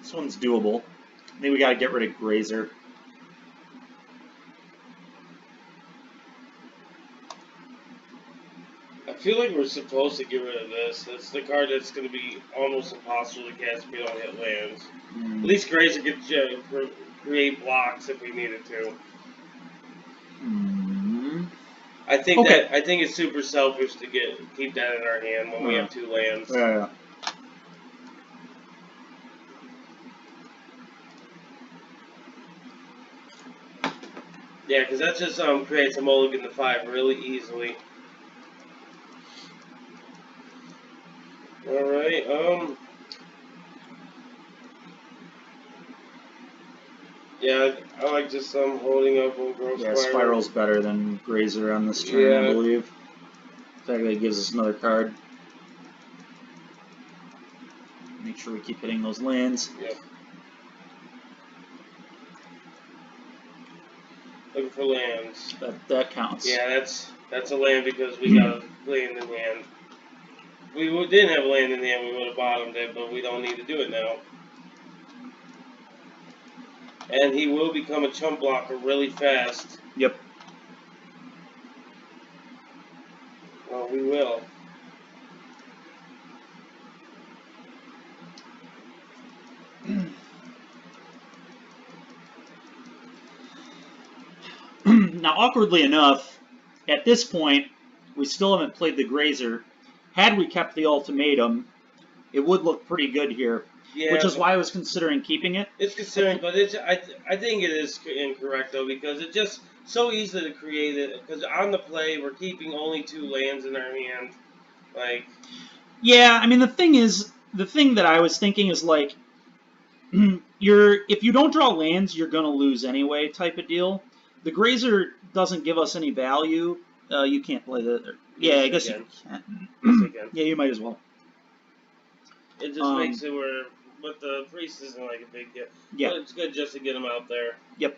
This one's doable. I think we gotta get rid of Grazer. I feel like we're supposed to get rid of this. That's the card that's going to be almost impossible to cast if we don't hit lands. At least Grazer could create blocks if we needed to. I think Okay. I think it's super selfish to keep that in our hand when we have 2 lands. Yeah. Yeah, because that just creates a mulligan to 5 really easily. All right. Yeah, I like just holding up on Growth Yeah, Spiral. Spiral's better than Grazer on this turn, Yeah. I believe. The fact that it gives us another card. Make sure we keep hitting those lands. Yep. Looking for lands. That counts. Yeah, that's a land because we got a land in hand. If we didn't have a land in the hand, we would have bottomed it, but we don't need to do it now. And he will become a chump blocker really fast. Yep. Well, we will. Now, awkwardly enough, at this point, we still haven't played the Grazer. Had we kept the ultimatum, it would look pretty good here. Yeah, which is but why I was considering keeping it. it's considering, but I think it is incorrect though because it's just so easy to create it. Because on the play, we're keeping only 2 lands in our hand. Like, Yeah, I mean the thing that I was thinking is like, if you don't draw lands, you're gonna lose anyway, type of deal. The Grazer doesn't give us any value. You can't play the. Yeah, I guess you can. Yeah, you might as well. It just makes it where, but the priest isn't like a big deal. Yeah. But it's good just to get him out there. Yep.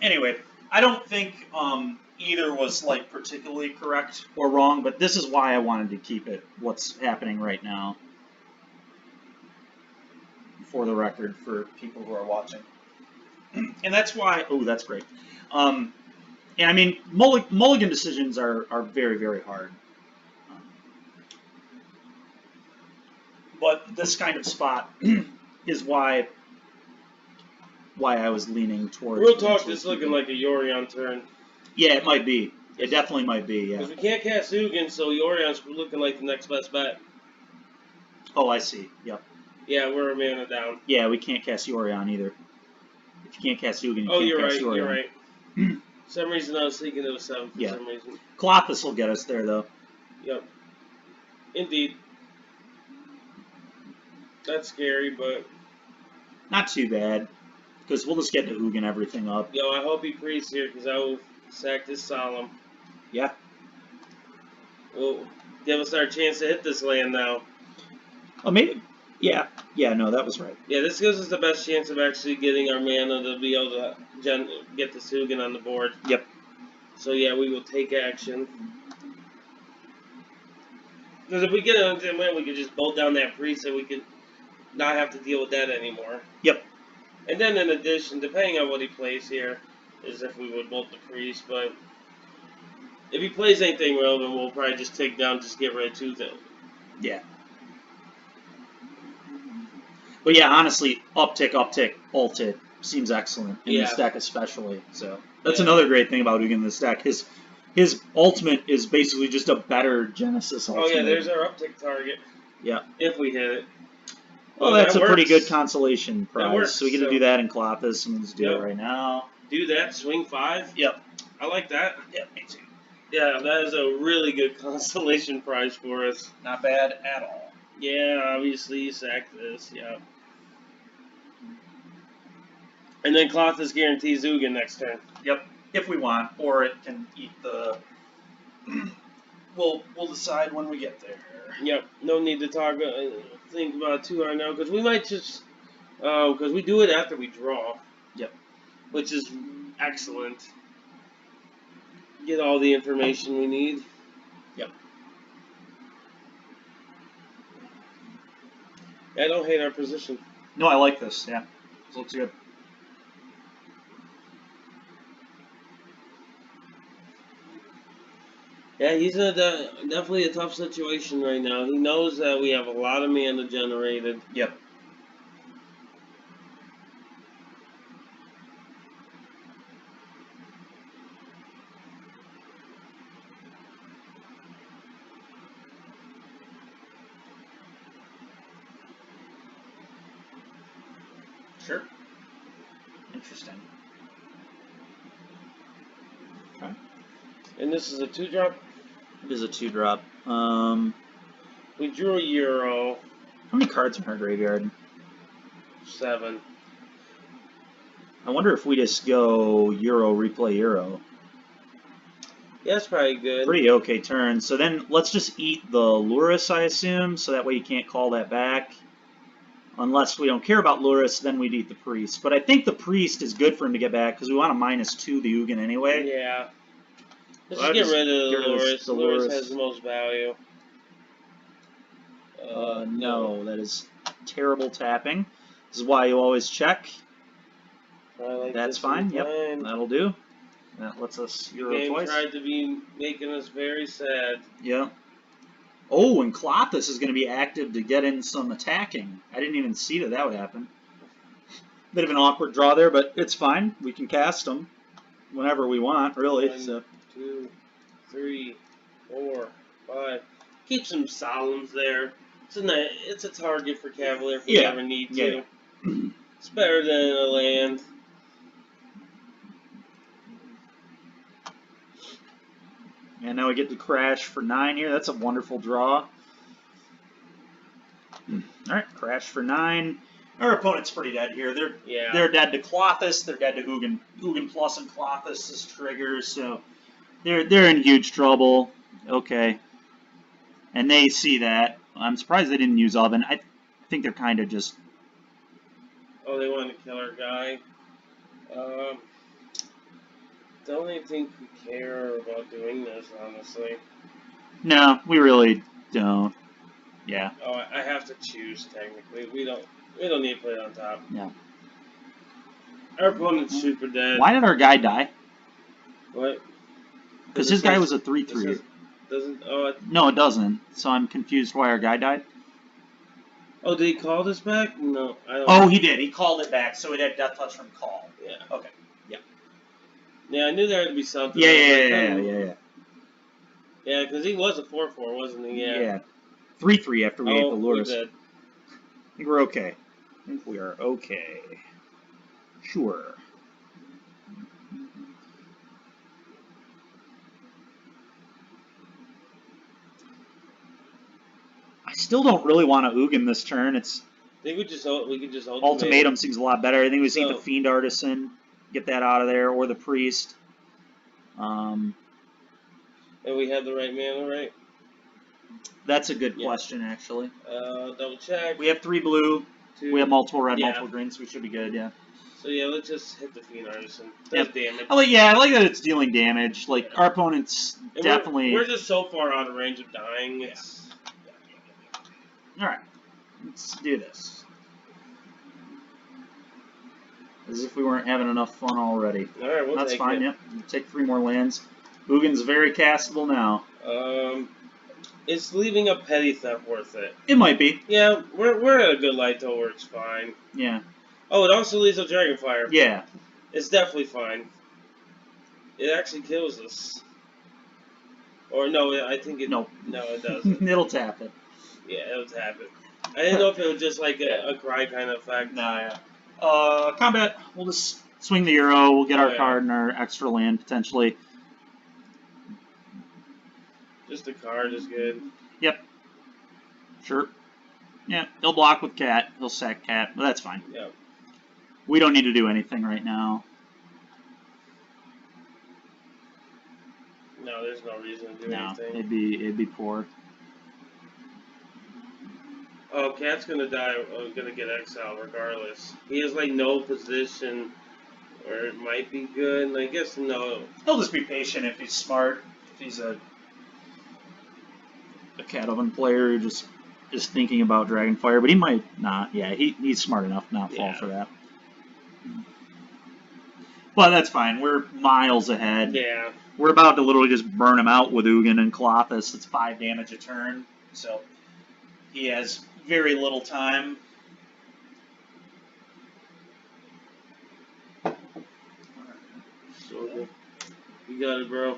Anyway, I don't think either was like particularly correct or wrong, but this is why I wanted to keep it. What's happening right now, for the record, for people who are watching, and that's why. Oh, that's great. And I mean, mulligan decisions are very, very hard. But this kind of spot is why I was leaning towards. Real talk, this is looking like a Yorion turn. Yeah, it might be. It definitely might be, yeah. Because we can't cast Ugin, so Yorion's looking like the next best bet. Oh, I see. Yep. Yeah, we're a mana down. Yeah, we can't cast Yorion either. If you can't cast Ugin, you can't you're cast right, Yorion. you're right. For some reason I was thinking it was 7 for some reason. Colossus will get us there, though. Yep. Indeed. That's scary, but... Not too bad. Because we'll just get to Ugin everything up. Yo, I hope he Priest here, because I will sack this Solemn. Yeah. Well, give us our chance to hit this land now. Oh, maybe. Yeah. Yeah, no, that was right. Yeah, this gives us the best chance of actually getting our mana to be able to get the Ugin on the board. Yep. So yeah, we will take action. Because if we get it on land, we could just bolt down that Priest and we could not have to deal with that anymore. Yep. And then in addition, depending on what he plays here, is if we would bolt the Priest, but if he plays anything relevant, we'll probably just take down, just get rid of 2 things. Yeah. But yeah, honestly, uptick, ult it seems excellent in this deck especially. So that's another great thing about Ugin in this deck. His ultimate is basically just a better Genesis ultimate. Oh yeah, there's our uptick target. Yeah. If we hit it. Well, that's a pretty good consolation prize. Works, so we get to do that in Colossus, and let's do it right now. Do that, swing 5. Yep. I like that. Yep, me too. Yeah, that is a really good consolation prize for us. Not bad at all. Yeah, obviously you sack this, yeah. And then Colossus guarantees Ugin next turn. Yep, if we want, or it can eat the... we'll decide when we get there. Yep, no need to think about it too hard now, because we might just... because we do it after we draw. Yep. Which is excellent. Get all the information we need. Yep. I don't hate our position. No, I like this, yeah. This looks good. Yeah, he's in definitely a tough situation right now. He knows that we have a lot of mana generated. Yep. Sure. Interesting. Okay. And this is a 2-drop? It is a 2-drop. We drew a Euro. How many cards in her graveyard? 7. I wonder if we just go Euro, replay Euro. Yeah, that's probably good. Pretty okay turn. So then let's just eat the Lurrus, I assume, so that way you can't call that back. Unless we don't care about Lurrus, then we'd eat the Priest. But I think the Priest is good for him to get back, because we want to -2 the Ugin anyway. Yeah. Let's So just get rid of the Lurrus. the Lurrus Lurrus. has the most value. No, that is terrible tapping. This is why you always check. Like That's fine. Yep, that'll do. That lets us Euro Game twice. tried to be making us very sad. Yeah. Oh, and Klothys is going to be active to get in some attacking. I didn't even see that would happen. Bit of an awkward draw there, but it's fine. We can cast them. whenever we want, really. 1, So 2, 3, 4, 5. Keep some Solons there. It's a target for Cavalier if we Yeah. ever need Yeah. to. It's better than a land. And now we get to crash for 9 here. That's a wonderful draw. Alright, crash for 9. Our opponent's pretty dead here. They're dead to Klothys. They're dead to Ugin. Ugin plus and Klothys is triggers, so they're in huge trouble. Okay. And they see that. I'm surprised they didn't use Oven. I think they're kind of just... Oh, they want to kill our guy. Don't even think we care about doing this, honestly. No, we really don't. Yeah. Oh, I have to choose, technically. We don't need to put it on top. Yeah. Our opponent's super dead. Why did our guy die? What? Because his guy was a 3/3. Doesn't... No, it doesn't. So I'm confused why our guy died. Oh, did he call this back? No, I don't. Oh, he did. He called it back, so it had Death Touch from call. Yeah. Okay. Yeah. Yeah, I knew there had to be something. Yeah. Yeah, because he was a 4/4, wasn't he? Yeah. 3/3 after we ate the we're lures. dead. I think we're okay. I think we are okay. Sure. I still don't really want to Ugin this turn. It's I think we could just Ultimatum seems a lot better. I think we see So- the Fiend Artisan, get that out of there, or the Priest. And we have the right mana, right? That's a good Yeah. question, actually. Double check. We have 3 blue. 2. We have multiple red, Yeah. multiple green, so we should be good, yeah. So yeah, let's just hit the Fiend Artisan. Does damage. I like that it's dealing damage. Like, our opponent's And definitely... We're just so far out of range of dying. It's... Alright, let's do this. As if we weren't having enough fun already. Alright, we'll That's take fine, it. yep. We'll take 3 more lands. Ugin's very castable now. Is leaving a Petty Theft worth it? It might be. Yeah, we're at a good light though where it's fine. Yeah. Oh, it also leaves a Dragonfire. Yeah. It's definitely fine. It actually kills us. Or no, I think it... Nope. No, it doesn't. It'll tap it. Yeah, it'll tap it. I didn't know if it was just like a cry kind of effect. No, yeah. Combat, we'll just swing the Euro, we'll get our yeah. card and our extra land, potentially. Just a card is good. Yep. Sure. Yeah, he'll block with Cat, he'll sack Cat, but that's fine. Yep. We don't need to do anything right now. No, there's no reason to do No, anything. it'd be poor. Oh, Cat's gonna die, gonna get exiled regardless. He has like no position where it might be good, and I guess no. He'll just be patient if he's smart. If he's a Cat Oven player who just is thinking about Dragonfire, but he might not. Yeah, he's smart enough to not fall for that. But that's fine. We're miles ahead. Yeah. We're about to literally just burn him out with Ugin and Klothys. It's 5 damage a turn, so he has very little time. So good. You got it, bro.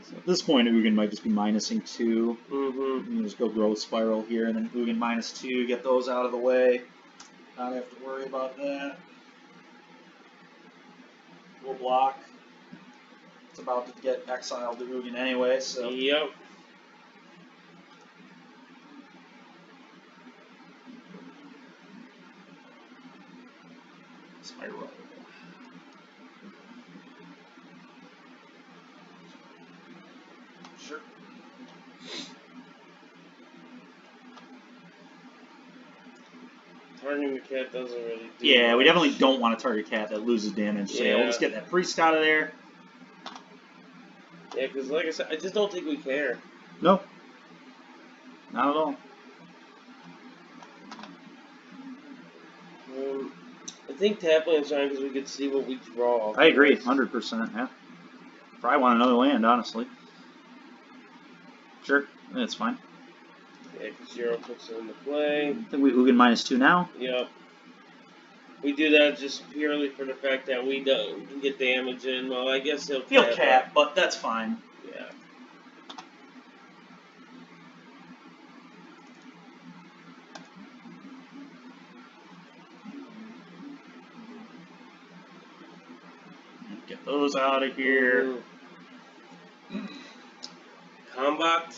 So at this point, Ugin might just be minusing 2. Mm-hmm. You just go Growth Spiral here, and then Ugin -2, get those out of the way. Not have to worry about that. We'll block. It's about to get exiled to Ugin anyway, so... Yep. Spiral. Sure. Targeting the Cat doesn't really do Yeah, we much. definitely don't want to target Cat that loses damage. So yeah, we'll just get that Priest out of there. Yeah, because like I said, I just don't think we care. No. Not at all. I think Tapland's fine because we could see what we draw. I agree, 100%, yeah. Probably want another land, honestly. Sure, that's fine. Yeah, because Zero puts it into play. I think we Ugin -2 now. Yep. We do that just purely for the fact that we don't get damage in. Well, I guess he'll He'll cap. cap, but that's fine. Yeah. Get those out of here. Combat.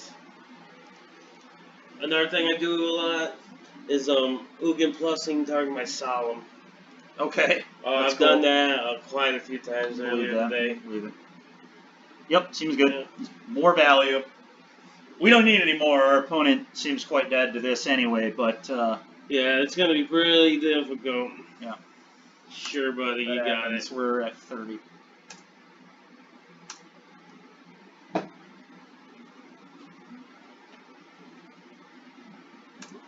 Another thing I do a lot is Ugin plussing target my Solemn. Okay. I've done that quite a few times Believe earlier that. today. Believe it. Yep, seems good. Yeah. More value. We don't need any more. Our opponent seems quite dead to this anyway, but Yeah, it's gonna be really difficult. Yeah. Sure, buddy, you got it. We're at 30.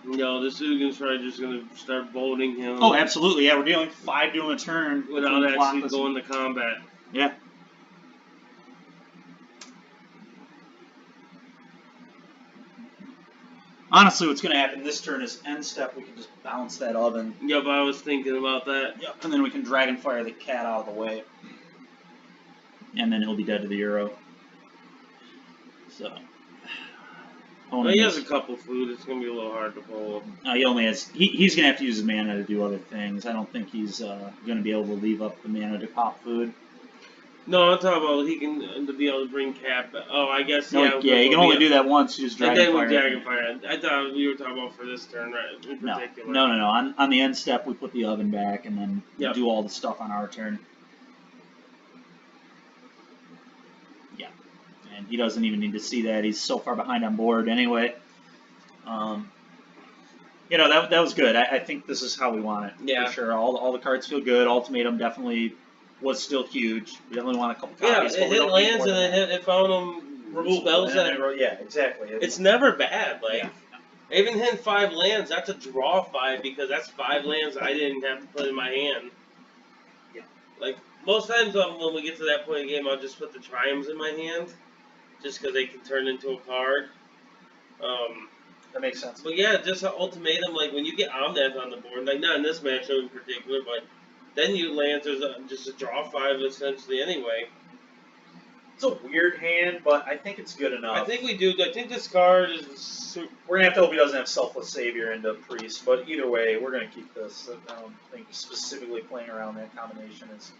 No, this Ugin's probably just gonna start bolting him. Oh, absolutely. Yeah, we're dealing 5 to a turn without between actually Flockus going to combat. Yeah. Honestly, what's going to happen this turn is end step, we can just bounce that oven. Yep, I was thinking about that. Yep, and then we can Dragonfire the cat out of the way. And then he'll be dead to the Euro. So. Well, he has a couple food. It's going to be a little hard to pull. He only has. He's going to have to use his mana to do other things. I don't think he's going to be able to leave up the mana to pop food. No, I'm talking about he can to be able to bring Cap. Oh, I guess no, yeah. Yeah, you can only do that once. You just Dragonfire. And then we Dragonfire. I thought we were talking about for this turn, right? In particular. No. On the end step, we put the oven back and then do all the stuff on our turn. Yeah, and he doesn't even need to see that. He's so far behind on board anyway. You know, that was good. I think this is how we want it. Yeah. For sure. All the cards feel good. Ultimatum definitely was still huge. We definitely want a couple copies. Yeah, it hit lands and it found them spells that. Yeah, exactly. It's never bad. Like, even hitting 5 lands, that's a draw 5 because that's 5 lands I didn't have to put in my hand. Yeah. Like, most times when we get to that point in the game, I'll just put the Triumphs in my hand just because they can turn into a card. That makes sense. But yeah, just an ultimatum, like when you get Omnath on the board, like not in this matchup in particular, but then you land just a draw 5 essentially anyway. It's a weird hand, but I think it's good enough. I think we do. I think this card is. We're gonna have to hope he doesn't have Selfless Savior into Priest, but either way, we're gonna keep this. I don't think specifically playing around that combination is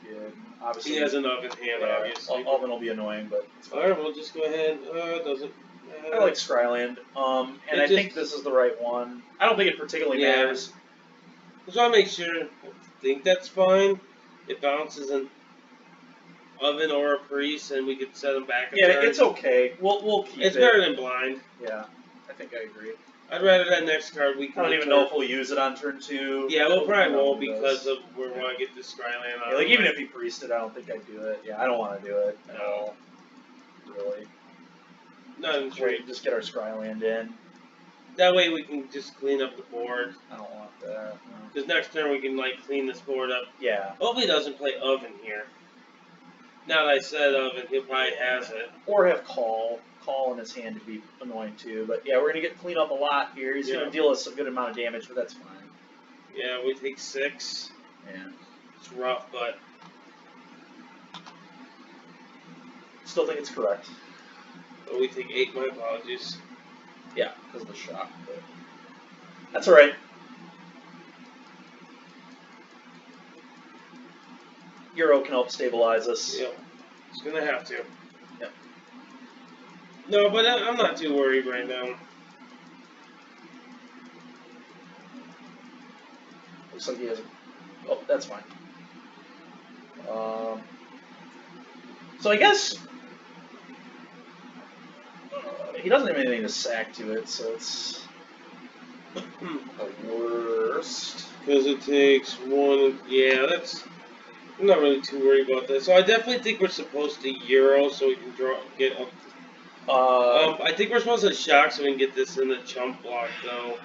good. Obviously, He has an Oven hand, obviously. Oven will be annoying, but alright, we'll just go ahead. It doesn't. I like Scryland, and I think this is the right one. I don't think it particularly matters. Just want to make sure. I think that's fine. It bounces an Oven or a Priest, and we could set them back. It's okay. We'll keep it. It's better than Blind. Yeah, I think I agree. I'd rather that next card we can. I don't even know if we'll use it on turn 2. Yeah, we'll probably won't because of where we want to get this Scryland on. Like even if he Priested, I don't think I'd do it. Yeah, I don't want to do it at all. Really. No, Just get our Scryland in. That way we can just clean up the board. I don't want that. Because next turn we can clean this board up. Yeah. Hopefully he doesn't play Oven here. Now that I said Oven, he probably has it. Or have Call in his hand to be annoying too. But yeah, we're gonna clean up a lot here. He's gonna deal us a good amount of damage, but that's fine. Yeah, we take 6. Yeah. It's rough, but still think it's correct. But we take 8. My apologies. Yeah, because of the shock. But that's all right. Euro can help stabilize us. Yep. It's gonna have to. Yep. No, but I'm not too worried right now. Looks like he has a... Oh, that's fine. So I guess... he doesn't have anything to sack to it, so it's... the worst. Because it takes 1... Yeah, that's... I'm not really too worried about that. So I definitely think we're supposed to Euro so we can get up. I think we're supposed to shock so we can get this in the chump block, though.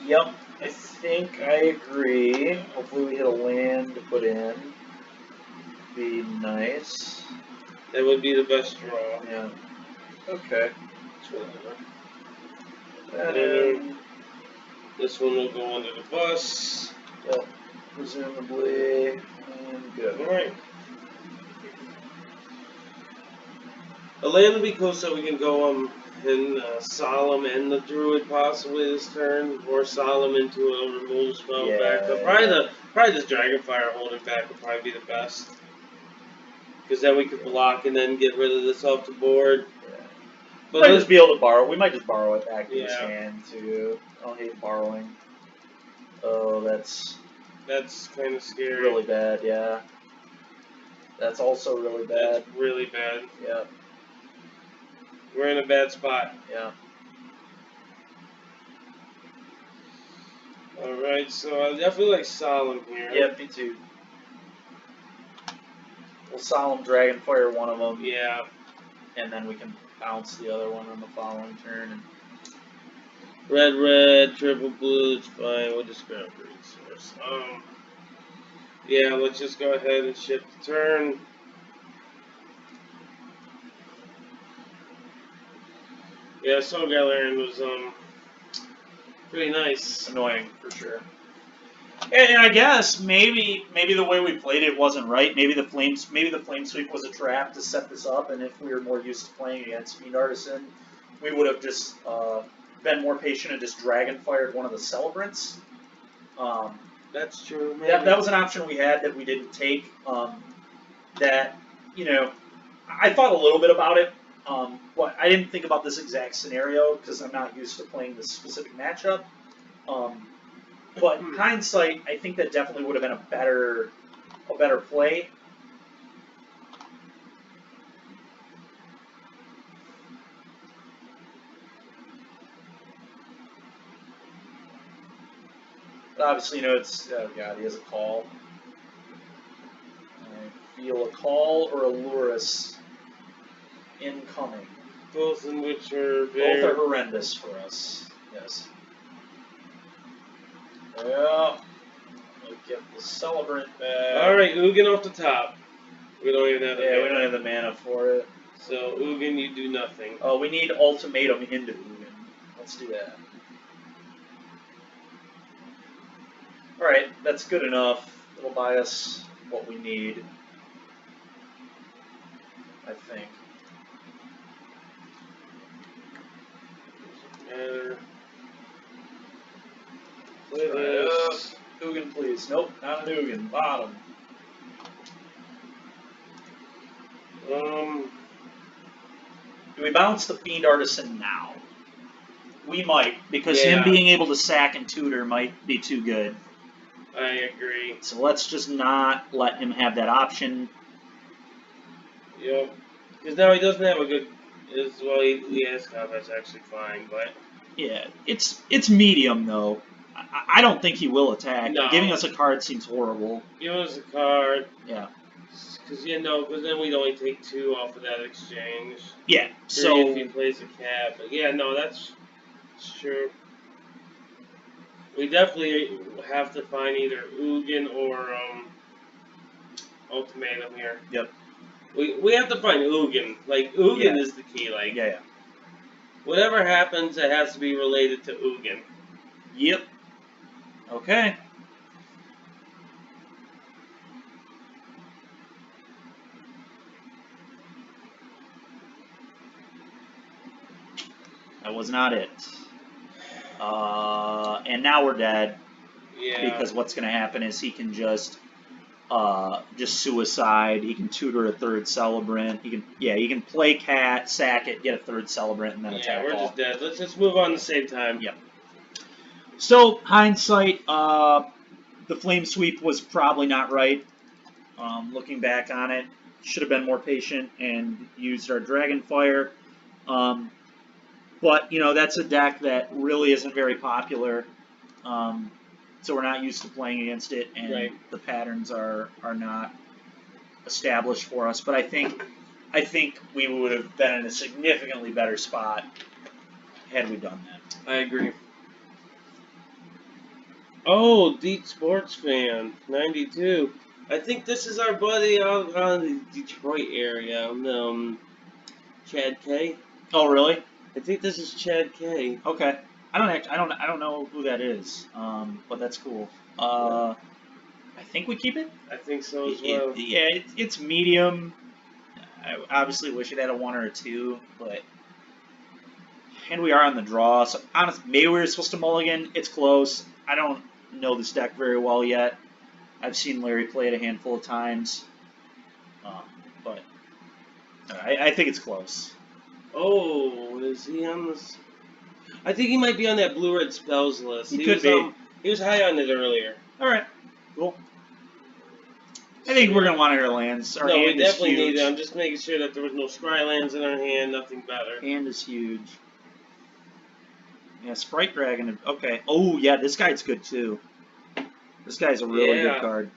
Yep, I think I agree. Hopefully we hit a land to put in. Be nice. That would be the best draw. Yeah. Okay. And This one will go under the bus. Yep. Presumably, and good. Alright. The land will be cool so we can go in Solemn and the Druid possibly this turn, or Solemn into a remove spell backup. Probably this Dragonfire holding back would probably be the best. Because then we could block and then get rid of this off the board. Yeah. But Might just be able to borrow. We might just borrow it back to his Yeah. hand too. I don't hate borrowing. Oh, that's kind of scary. really bad. Yeah. That's also really bad. That's really bad. Yeah. We're in a bad spot. Yeah. Alright, so I definitely like Solemn here. Yep, me too. We'll Solemn Dragonfire one of them. Yeah. And then we can bounce the other one on the following turn. And Red, triple blue, it's fine. We'll just grab the resource. Yeah, let's just go ahead and shift the turn. Yeah, Soul Galarian was pretty nice. annoying for sure. And I guess maybe the way we played it wasn't right. Maybe the flame sweep was a trap to set this up. And if we were more used to playing against Fiend Artisan, we would have just been more patient and just Dragonfired one of the Celebrants. That's true, man. That was an option we had that we didn't take. That, you know, I thought a little bit about it, but I didn't think about this exact scenario because I'm not used to playing this specific matchup. But in hindsight, I think that definitely would have been a better play. But obviously, you know, it's, oh god, he has a call. I feel a call or a Lurrus incoming. Both in which are Both are horrendous for us. Yes. Yeah. We'll get the Celebrant back. Alright, Ugin off the top. We don't even have the Yeah, we mana. don't have the mana for it. So, Ugin, you do nothing. Oh, we need Ultimatum into Ugin. Let's do that. Alright, that's good enough. It'll buy us what we need. I think. Matter. Try it up. Ugin, please. Nope, not an Ugin. Bottom. Do we bounce the Fiend Artisan now? We might, because him Yeah. being able to sack and tutor might be too good. I agree. So let's just not let him have that option. Yep. Because now he doesn't have a good. Well, he has combat's actually fine, but. Yeah, it's medium though. I don't think he will attack. No. Giving us a card seems horrible. Give us a card. Yeah. Because then we'd only take 2 off of that exchange. Yeah. 3 So if he plays a cat. But yeah, no, that's true. We definitely have to find either Ugin or Ultimatum here. Yep. We have to find Ugin. Like Ugin is the key. Like yeah. whatever happens, it has to be related to Ugin. Yep. Okay. That was not it. And now we're dead. Yeah. Because what's going to happen is he can just suicide. He can tutor a third Celebrant. He can play cat, sack it, get a third Celebrant, and then attack. Yeah, we're all. just dead. Let's just move on to save time. Yep. So hindsight, the Flame Sweep was probably not right. Looking back on it, should have been more patient and used our Dragonfire. But that's a deck that really isn't very popular. So we're not used to playing against it, and the patterns are not established for us. But I think we would have been in a significantly better spot had we done that. I agree. Oh, Deep Sports Fan 92. I think this is our buddy out on the Detroit area. Chad K. Oh, really? I think this is Chad K. Okay. I don't know who that is. But that's cool. I think we keep it. I think so as well. It's medium. I obviously wish it had a 1 or a 2, but and we are on the draw. So honestly, maybe we were supposed to mulligan. It's close. I don't know this deck very well yet. I've seen Larry play it a handful of times, but I think it's close. Oh, is he on this? I think he might be on that blue-red spells list. He could be. He was high on it earlier. All right, cool. I think we're gonna want our lands. Our no, hand we definitely is huge. need it. I'm just making sure that there was no scry lands in our hand. Nothing better. Hand is huge. Yeah, Sprite Dragon. Okay. Oh yeah, this guy's good too. This guy's a really good card.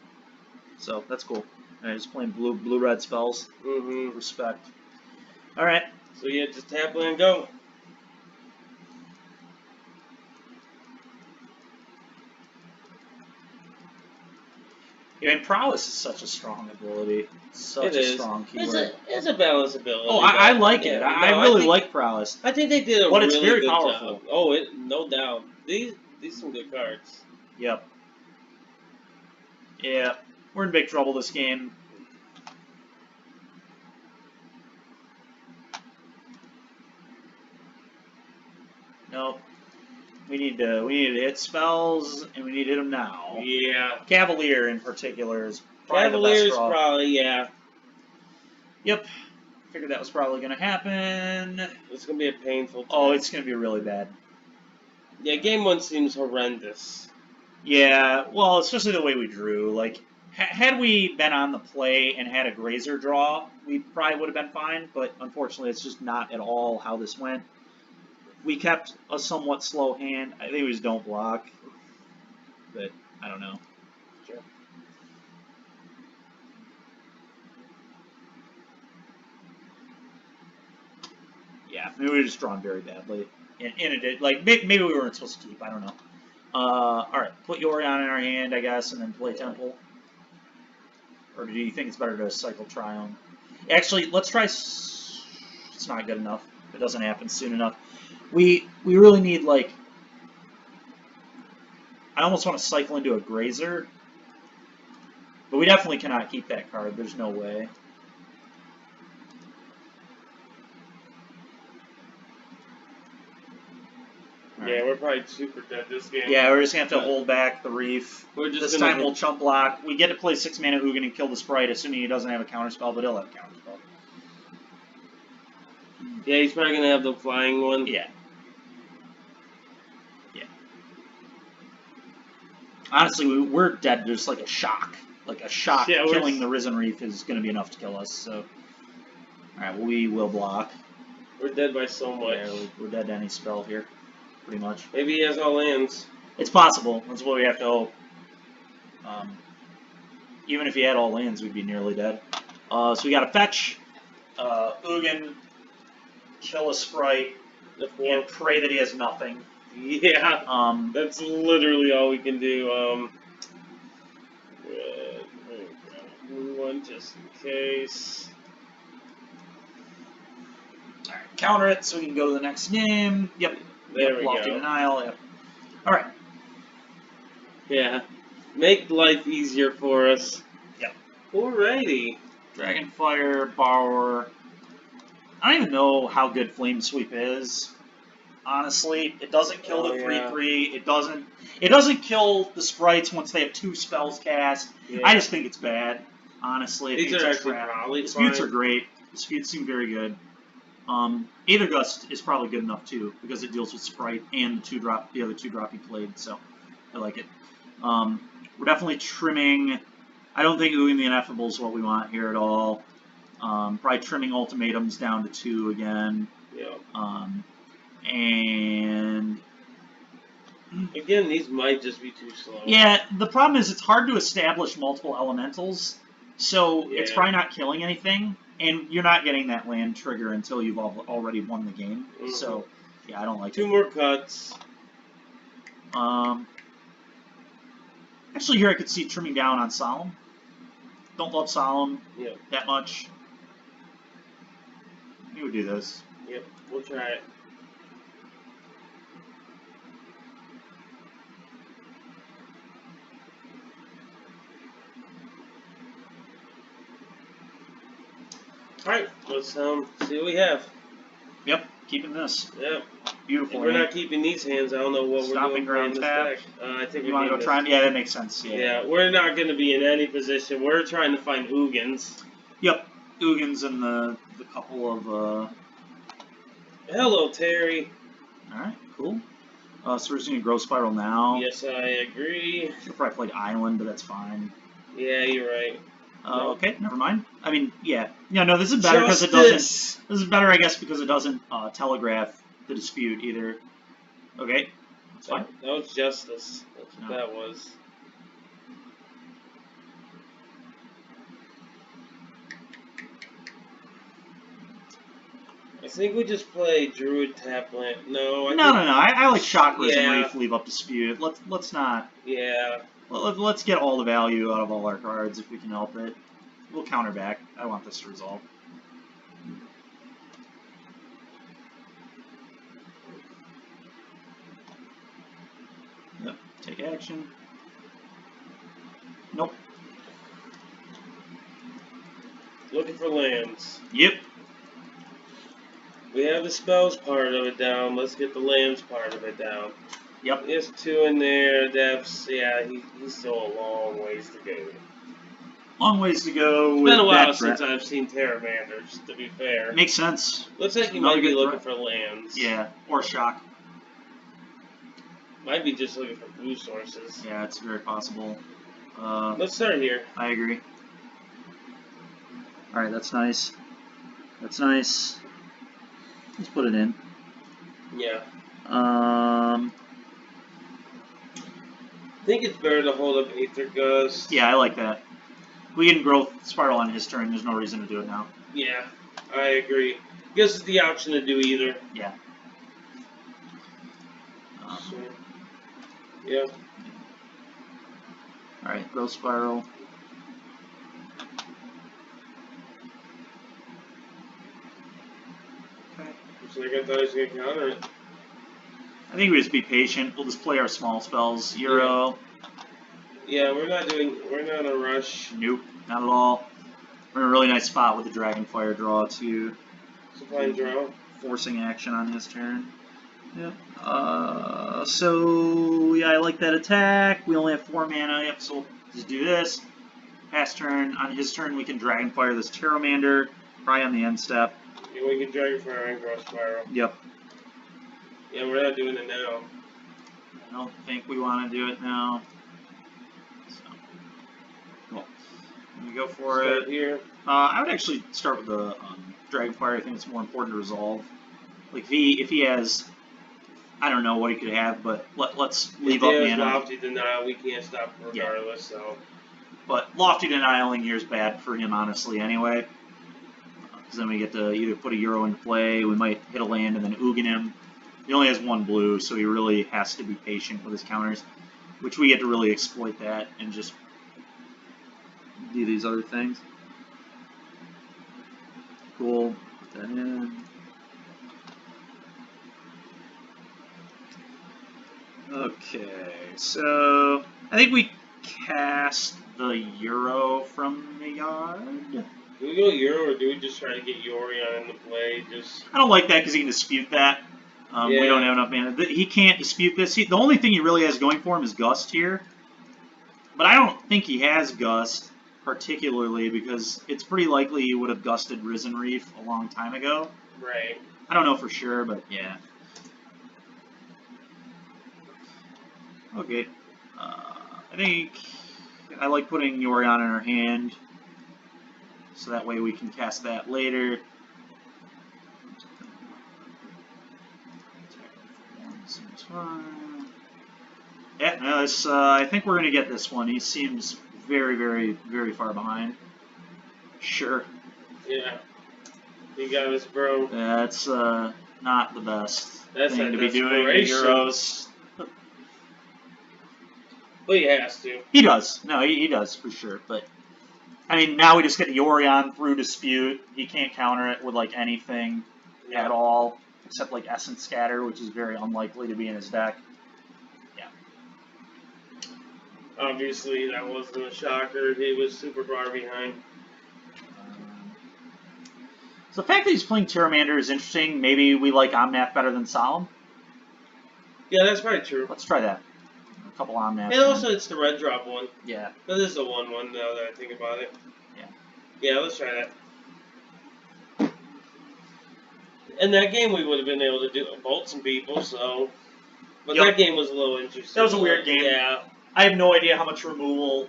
So that's cool. Alright, just playing blue-red spells. Mm-hmm. Respect. Alright. So yeah, just tap land, go. Yeah, and prowess is such a strong ability. Such a strong keyword. It's a balance ability. Oh, I like it. I really like prowess. I think they did a but really it's very good powerful. job. Oh, no doubt. These some good cards. Yep. Yeah, we're in big trouble this game. Nope. We need to hit spells, and we need to hit them now. Yeah. Cavalier in particular is probably Cavalier's the best draw. probably, yeah. Yep. Figured that was probably going to happen. It's going to be a painful time. Oh, it's going to be really bad. Yeah, game 1 seems horrendous. Yeah, well, especially the way we drew. Like, had we been on the play and had a grazer draw, we probably would have been fine, but unfortunately it's just not at all how this went. We kept a somewhat slow hand. I think we just don't block, but I don't know. Sure. Yeah, maybe we were just drawn very badly. And it did, like, maybe we weren't supposed to keep, I don't know. Alright, put Yorion in our hand, I guess, and then play Temple. Or do you think it's better to cycle Triumph? Actually, let's try... It's not good enough. It doesn't happen soon enough. We really need, like... I almost want to cycle into a Grazer. But we definitely cannot keep that card. There's no way. Yeah, we're probably super dead this game. Yeah, we're just going to have to hold back the Reef. This time we'll chump block. We get to play 6-mana Ugin and kill the Sprite, assuming he doesn't have a counterspell, but he'll have a counterspell. Yeah, he's probably going to have the flying one. Yeah. Yeah. Honestly, we're dead. There's like a shock. Like a shock killing the Risen Reef is going to be enough to kill us, so... Alright, well, we will block. We're dead by so much. Yeah, we're dead to any spell here. Pretty much. Maybe he has all lands. It's possible. That's what we have to hope. Even if he had all lands, we'd be nearly dead. So we got to fetch Ugin, kill a Sprite, and pray that he has nothing. Yeah. That's literally all we can do. One just in case. Alright, counter it so we can go to the next game. Yep. There we Lofty go. Denial, yep. Alright. Yeah. Make life easier for us. Yep. Alrighty. Dragonfire, Borrower. I don't even know how good Flame Sweep is. Honestly, it doesn't kill the 3/3. It doesn't kill the Sprites once they have 2 spells cast. Yeah. I just think it's bad. Honestly, these are actually probably Disputes are great. Disputes seem very good. Aether Gust is probably good enough too because it deals with Sprite and the other 2-drop he played. So I like it. We're definitely trimming. I don't think Ugin the Ineffable is what we want here at all. Probably trimming Ultimatums down to 2 again. Yeah. And again, these might just be too slow. Yeah, the problem is it's hard to establish multiple elementals, so it's probably not killing anything, and you're not getting that land trigger until you've already won the game. Mm-hmm. So, yeah, I don't like it. 2 more cuts. Actually, here I could see trimming down on Solemn. Don't love Solemn that much. We would do this. Yep, we'll try it. Alright, let's see what we have. Yep, keeping this. Yep. Beautiful. If we're not keeping these hands, I don't know what Stopping we're doing ground in this tap. deck. I think You we're want to go try and... Yeah, that makes sense. Yeah, we're not going to be in any position. We're trying to find Ugins. Yep, Ugins and the couple of... Hello, Terry. Alright, cool. So we're just going to Growth Spiral now. Yes, I agree. Should probably played Island, but that's fine. Yeah, you're right. No. Okay, never mind. I mean, yeah. Yeah, no, this is better because it doesn't... This is better, I guess, because it doesn't telegraph the dispute either. Okay, that's fine. That was Justice. That's what that was. I think we just play Druid Tapland. No, No. I like Chakras Yeah. and Reef leave up dispute. Let's not. Yeah. Let's get all the value out of all our cards if we can help it. We'll counter back. I want this to resolve. Yep. Take action. Nope. Looking for lands. Yep. We have the spells part of it down. Let's get the lands part of it down. Yep. There's 2 in there. Depths. Yeah, he's still a long ways to go. Long ways to go. It's been a while since I've seen Terramanders, to be fair. Makes sense. Looks like you might be looking for lands. Yeah, or shock. Might be just looking for blue sources. Yeah, it's very possible. Let's start here. I agree. Alright, that's nice. That's nice. Let's put it in. Yeah. I think it's better to hold up Aether Gust. Yeah, I like that. We can Growth Spiral on his turn. There's no reason to do it now. Yeah, I agree. Gives us the option to do either. Yeah. So, yeah. Alright, Growth Spiral. Okay. Looks like I thought he was going to counter it. I think we just be patient. We'll just play our small spells. Euro. Yeah, we're not in a rush. Nope, not at all. We're in a really nice spot with the Dragonfire draw too. Supply and draw. Forcing action on his turn. Yep. So yeah, I like that attack. We only have 4 mana. Yep. So we'll just do this. Pass turn. On his turn, we can Dragonfire this Terramander. Probably on the end step. Yeah, we can Dragonfire and Growth Spiral. Yep. Yeah, we're not doing it now. I don't think we want to do it now. So, cool. We go for Start it. Here. I would actually start with the Dragonfire. I think it's more important to resolve. Like if he has, I don't know what he could have, but let's leave up mana. Lofty Denial, we can't stop regardless. Yeah. So. But Lofty Denialing here is bad for him, honestly. Anyway, because then we get to either put a Euro into play, we might hit a land and then Ugin him. He only has 1 blue, so he really has to be patient with his counters, which we get to really exploit that and just do these other things. Cool. Put that in. Okay, so I think we cast the Euro from the yard. Do we go Euro or do we just try to get Yorion into play? I don't like that because he can dispute that. Yeah. We don't have enough mana. He can't dispute this. The only thing he really has going for him is Gust here. But I don't think he has Gust, particularly, because it's pretty likely he would have Gusted Risen Reef a long time ago. Right. I don't know for sure, but yeah. Okay. I think I like putting Yorion in our hand, so that way we can cast that later. Seems fine. Yeah, no, this, I think we're going to get this one. He seems very, very, very far behind. Sure. Yeah. He got us, bro. That's not the best thing to be doing in Euros. But he has to. He does. No, he does, for sure. But, I mean, now we just get Yorion through Dispute. He can't counter it with, like, anything at all, except, like, Essence Scatter, which is very unlikely to be in his deck. Yeah. Obviously, that wasn't a shocker. He was super far behind. So the fact that he's playing Pteromander is interesting. Maybe we like Omnath better than Solemn. Yeah, that's probably true. Let's try that. A couple Omnaths. And also, it's the red drop one. Yeah. That is the 1/1 now that I think about it. Yeah. Yeah, let's try that. In that game, we would have been able to do bolt some people, so. But Yep. that game was a little interesting. That was a weird game. Yeah. I have no idea how much removal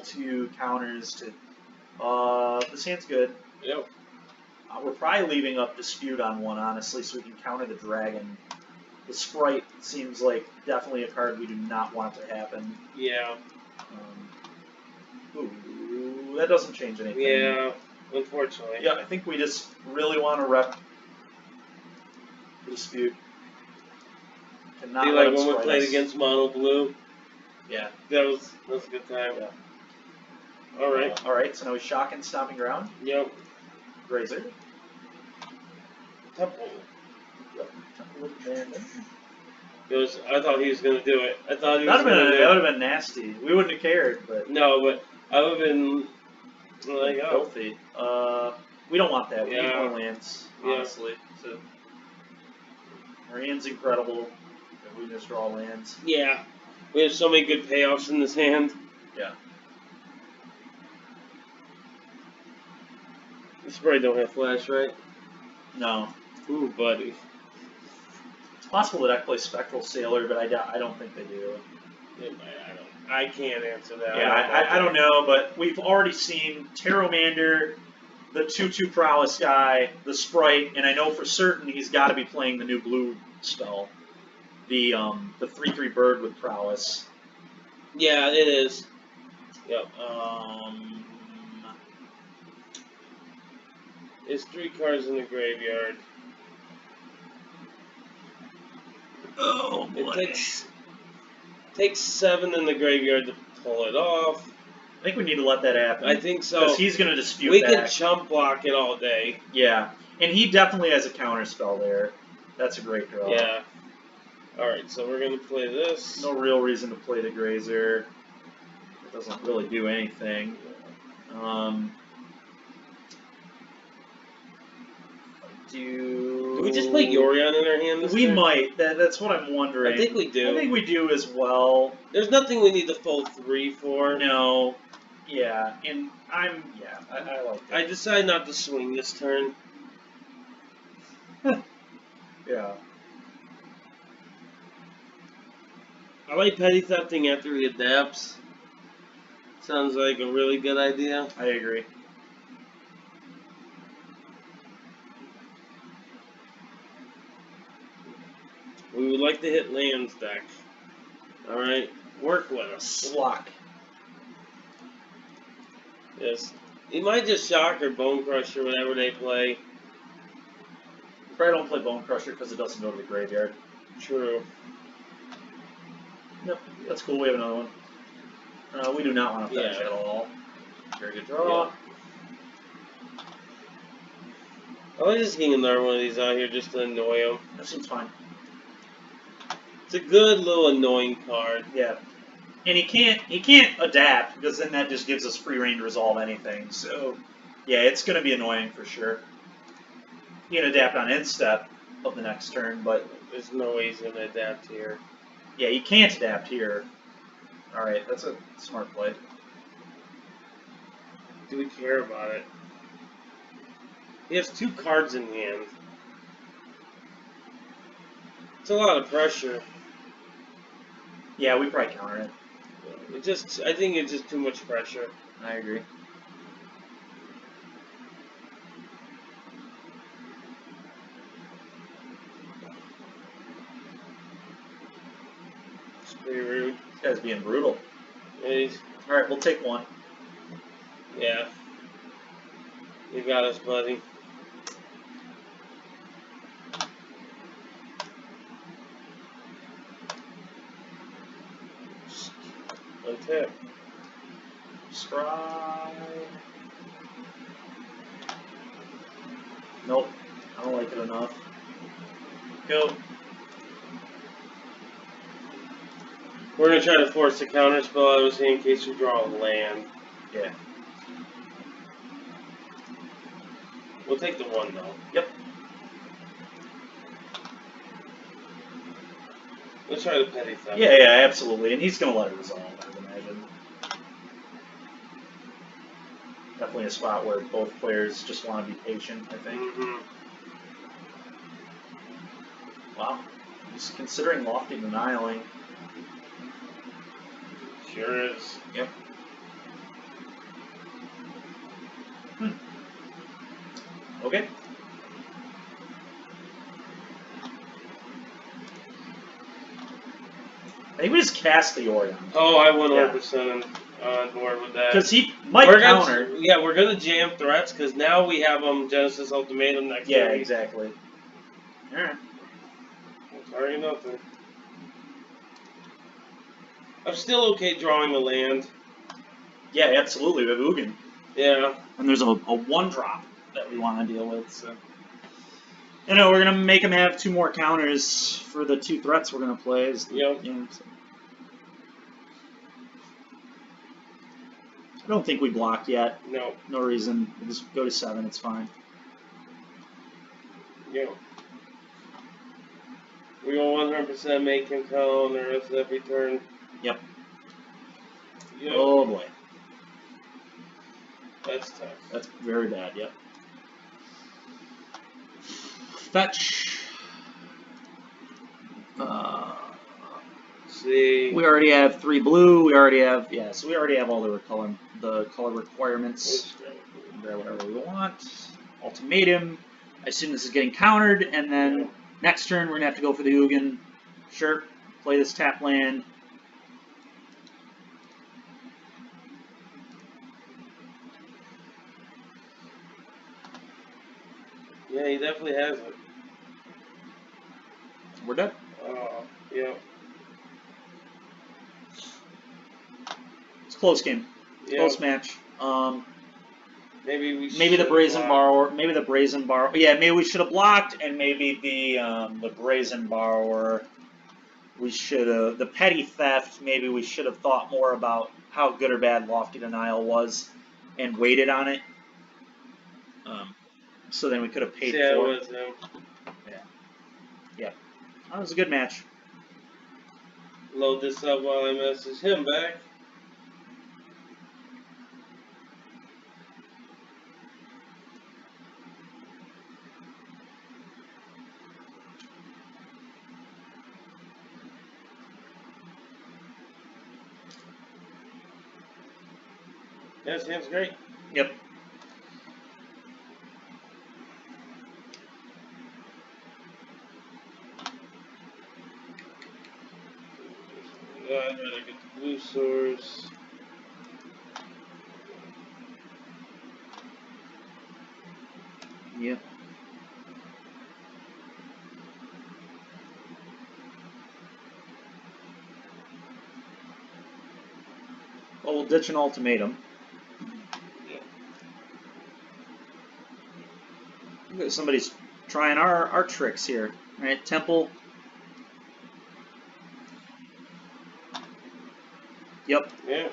to counters to. This hand's good. Yep. We're probably leaving up Dispute on one, honestly, so we can counter the dragon. The Sprite seems like definitely a card we do not want to happen. Yeah. Ooh, that doesn't change anything. Yeah, unfortunately. Yeah, I think we just really want to rep the Dispute. Be like when we played against Mono Blue. Yeah. That was a good time. Yeah. Alright. Alright, so now he's shocking, stomping ground. Yep. Grazer. Temple. Yep. Temple with abandon. I thought he was going to do it. I thought he was That would going to do it. have been nasty. We wouldn't have cared, but. No, but I would have been like, oh. Filthy. We don't want that. We need Yeah. more lands, Yeah. honestly. So, our hand's incredible. If we just draw lands. Yeah. We have so many good payoffs in this hand. Yeah. This probably don't have flash, right? No. Ooh, buddy. It's possible that I play Spectral Sailor, but I don't think they do. I can't answer that. Yeah, I don't know, but we've already seen Pteromander, the 2/2 prowess guy, the Sprite, and I know for certain he's got to be playing the new blue spell, the 3/3 bird with prowess. Yeah, it is. Yep. There's 3 cards in the graveyard. Oh boy. It takes 7 in the graveyard to pull it off. I think we need to let that happen. I think so. Because he's going to dispute We back. can chump block it all day. Yeah, and he definitely has a counter spell there. That's a great draw. Yeah. Alright, so we're going to play this. No real reason to play the Grazer. It doesn't really do anything. Do we just play Yorion in our hand this We turn? might. That's what I'm wondering. I think we do. I think we do as well. There's nothing we need to full 3 for. No. Yeah, and I like that. I decide not to swing this turn. Yeah. I like petty thefting after he adapts. Sounds like a really good idea. I agree. We would like to hit lands deck. Alright, work with us. Block. Yes. He might just shock or bone crush or whatever they play. Probably don't play Bone Crusher because it doesn't go to the graveyard. True. Yep, that's cool. We have another one. We do not want to fetch Yeah. at all. Very good draw. Yeah. I like just getting another one of these out here just to annoy him. That seems fine. It's a good little annoying card. Yeah. And he can't adapt because then that just gives us free reign to resolve anything. So yeah, it's gonna be annoying for sure. He can adapt on end step of the next turn, but There's no way he's gonna adapt here. yeah, he can't adapt here. Alright, that's a smart play. Do we care about it? He has 2 cards in hand. It's a lot of pressure. Yeah, we probably counter it. I think it's just too much pressure. I agree. It's pretty rude. This guy's being brutal. And Alright, we'll take one. yeah. You got us, buddy. Untap. Scry. Nope. I don't like it enough. Go. We're gonna try to force a counter spell, obviously, in case we draw a land. Yeah. We'll take the 1 though. Yep. Let's try the petty theft. Yeah, absolutely. And he's going to let it resolve, I would imagine. Definitely a spot where both players just want to be patient, I think. Mm-hmm. Wow. He's considering lofty denialing. Sure is. Yep. Okay. I think we just cast the Orion. Oh, I 100% on board with that. Because he might counter. We're gonna jam threats because now we have Genesis Ultimatum next. Yeah, exactly. Alright. Sorry, nothing. I'm still okay drawing a land. Yeah, absolutely, with Ugin. Yeah. And there's a 1-drop that we want to deal with, so. You know, we're going to make him have 2 more counters for the 2 threats we're going to play. Yep. You know, so. I don't think we block yet. No. No reason. We'll just go to 7, it's fine. Yeah. We will 100% make him counter us every turn. Yep. Yep. Oh boy. That's tough. That's very bad, yep. Fetch. See. We already have 3 blue. We already have so we already have all the color requirements. Grab whatever we want. Ultimatum. I assume this is getting countered, and then next turn we're gonna have to go for the Ugin. Sure. Play this tap land. Yeah, he definitely has it. We're done. Oh, yeah. It's a close game. Yeah. Close match. Maybe the Brazen Borrower. Maybe the Brazen Borrower. Yeah, maybe we should have blocked, and maybe the Brazen Borrower. We should have the Petty Theft. Maybe we should have thought more about how good or bad Lofty Denial was, and waited on it. So then we could have paid for it. It was him. Yeah. That was a good match. Load this up while I message him back. Yeah, his hand's great. Yep. I'd rather get the blue source. Yep. Well, we'll ditch an Ultimatum. Yeah. Somebody's trying our tricks here. Right, Temple. Yep. Yeah.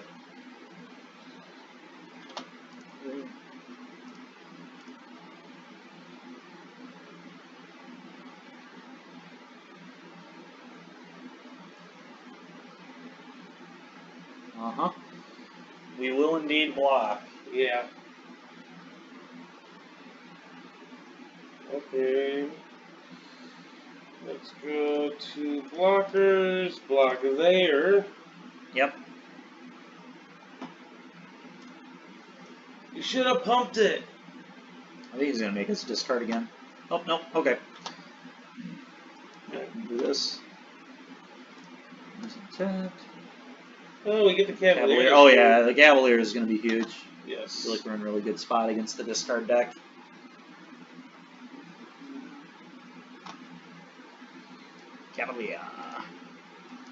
Uh-huh. We will indeed block. Yeah. Okay. Let's go to blockers. Block there. Yep. You should have pumped it. I think he's going to make us discard again. Oh, no. Okay. Do this. Oh, we get the Cavalier. Oh, yeah. The Cavalier is going to be huge. Yes. I feel like we're in a really good spot against the discard deck. Cavalier.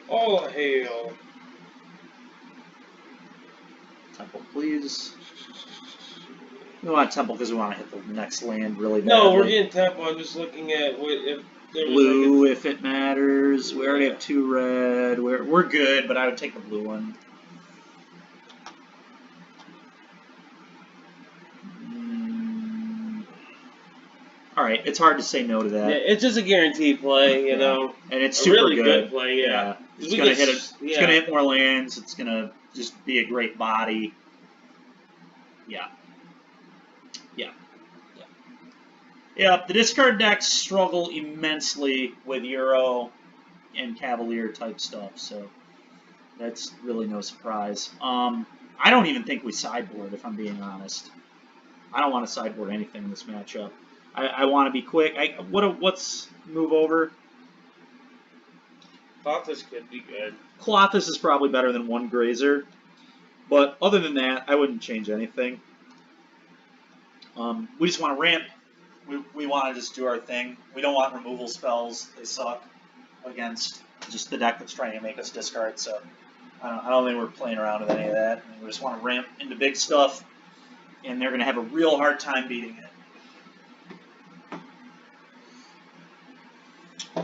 All hail. Temple, please. We want Temple because we want to hit the next land really bad. No, we're getting Temple. I'm just looking at what if there was blue, like if it matters. We already have 2 red. We're good, but I would take the blue one. All right, it's hard to say no to Yeah, that. it's just a guaranteed play, you know. And it's A super really good play, yeah. It's We gonna get hit s- It's gonna hit more lands. It's gonna just be a great body. Yeah. Yeah. Yeah. Yeah. The discard decks struggle immensely with Euro and Cavalier type stuff, so that's really no surprise. I don't even think we sideboard, if I'm being honest. I don't want to sideboard anything in this matchup. I want to be quick. What's move over? Thought could be good. Colossus is probably better than one Grazer, but other than that, I wouldn't change anything. We just want to ramp. We want to just do our thing. We don't want removal spells. They suck against just the deck that's trying to make us discard. So I don't think we're playing around with any of that. We just want to ramp into big stuff, and they're going to have a real hard time beating it.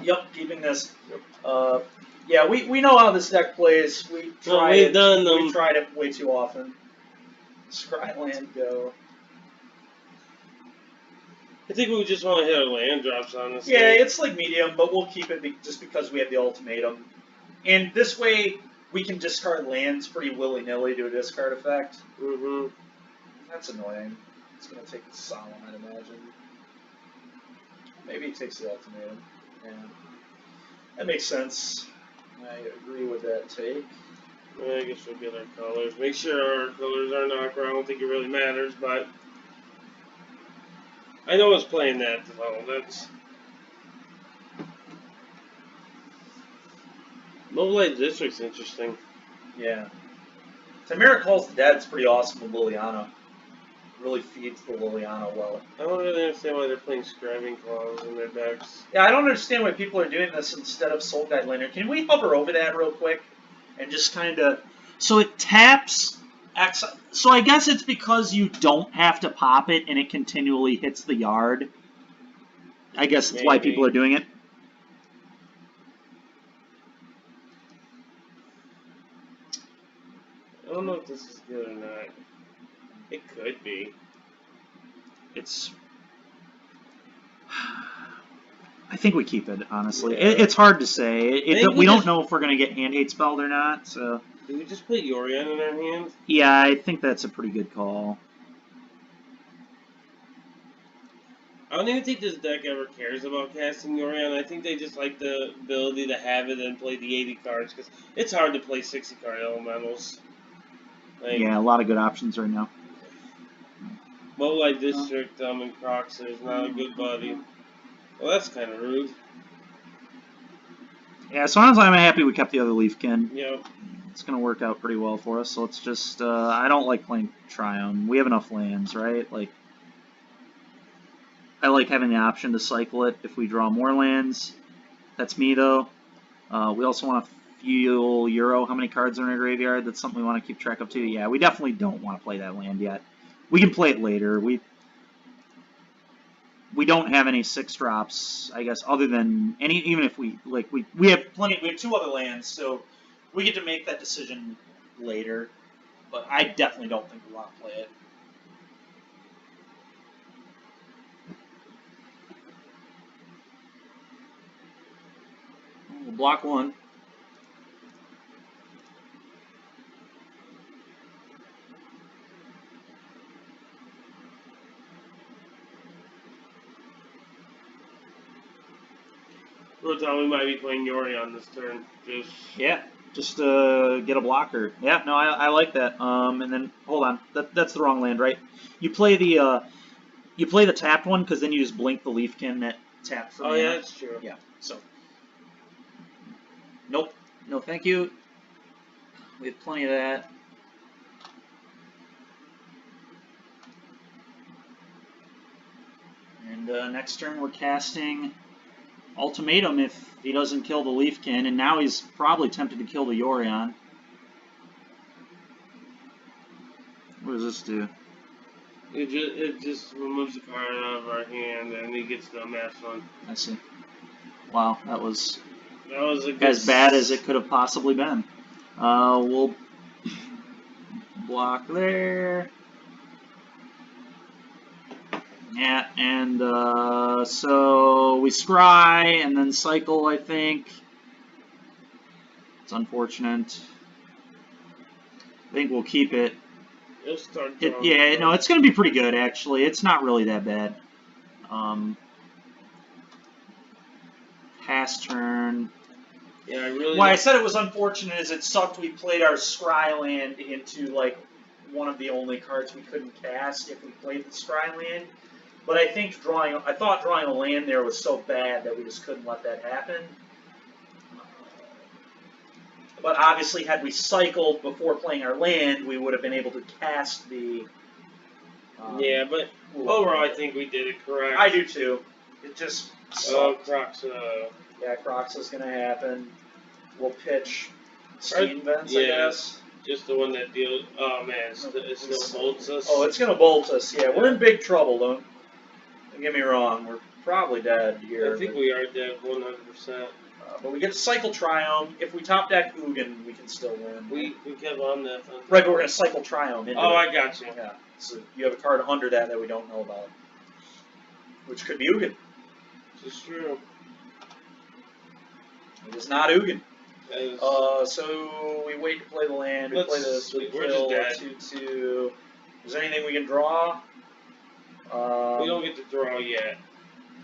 Yep, keeping this. Yeah, we know how this deck plays. We've tried it way too often. Scryland go. I think we just want to hit our land drops, honestly. Yeah, it's like medium, but we'll keep it just because we have the ultimatum. And this way, we can discard lands pretty willy-nilly to a discard effect. Mm-hmm. That's annoying. It's going to take the Solemn, I'd imagine. Maybe he takes the ultimatum. Yeah. That makes sense. I agree with that take. I guess we'll get our colors. Make sure our colors are knocked. I don't think it really matters, but I know it's playing that, though. That's Mobilized District's interesting. Yeah. Tamara Calls the Dead's pretty awesome with Liliana. Really feeds the Liliana well. I don't really understand why they're playing Scribing Claws in their decks. Yeah, I don't understand why people are doing this instead of Soul Guide Lantern. Can we hover over that real quick? And just kind of... So it taps... So I guess it's because you don't have to pop it and it continually hits the yard. I guess that's why people are doing it. I don't know if this is good or not. It could be. It's... I think we keep it, honestly. Yeah. It's hard to say. We don't just... know if we're going to get Hand Hate spelled or not, so... Did we just put Yorion in our hand? Yeah, I think that's a pretty good call. I don't even think this deck ever cares about casting Yorion. I think they just like the ability to have it and play the 80 cards, because it's hard to play 60 card elementals. Like, yeah, a lot of good options right now. Mobilized District and Crocs is not a good buddy. Well, that's kind of rude. Yeah, so honestly, I'm happy we kept the other Leafkin. Yep. It's going to work out pretty well for us, so let's just... I don't like playing Triumph. We have enough lands, right? Like, I like having the option to cycle it if we draw more lands. That's me, though. We also want to fuel Euro. How many cards are in our graveyard? That's something we want to keep track of, too. Yeah, we definitely don't want to play that land yet. We can play it later. We don't have any 6-drops, I guess, other than any. Even if we have plenty. We have 2 other lands, so we get to make that decision later. But I definitely don't think we want to play it. We'll block 1. We might be playing Yorion this turn. Just get a blocker. Yeah, no, I like that. And then hold on, that's the wrong land, right? You play the tapped one because then you just blink the Leafkin that tapped for yeah, that's true. Yeah, so nope, no, thank you. We have plenty of that. And next turn we're casting Ultimatum if he doesn't kill the Leafkin, and now he's probably tempted to kill the Yorion. What does this do? It just removes the card out of our hand, and he gets the mass one. I see. Wow, that was a good as bad as it could have possibly been. We'll block there. Yeah, and so we scry and then cycle, I think. It's unfortunate. I think we'll keep it. It'll start Yeah, no, it's going to be pretty good, actually. It's not really that bad. Pass turn. Yeah, I really. Why I said it was unfortunate is it sucked we played our scry land into, like, one of the only cards we couldn't cast if we played the scry land. But I thought drawing a land there was so bad that we just couldn't let that happen. But obviously, had we cycled before playing our land, we would have been able to cast the. Yeah, but overall, I think we did it correct. I do too. It just. Kroxa. Yeah, Kroxa's gonna happen. We'll pitch Steam Vents, I guess. Just the one that deals. Oh man, it still bolts us. Oh, it's gonna bolt us. Yeah, we're in big trouble. Don't get me wrong. We're probably dead here. I think we are dead 100%. But we get to cycle Triome. If we top deck Ugin, we can still win. We kept on that. Right, but we're gonna cycle Triome into I got you. Yeah. So you have a card under that we don't know about, which could be Ugin. This is true. It is not Ugin. Is... So we wait to play the land. We play this. We kill 2/2. Is there anything we can draw? We don't get to draw yet.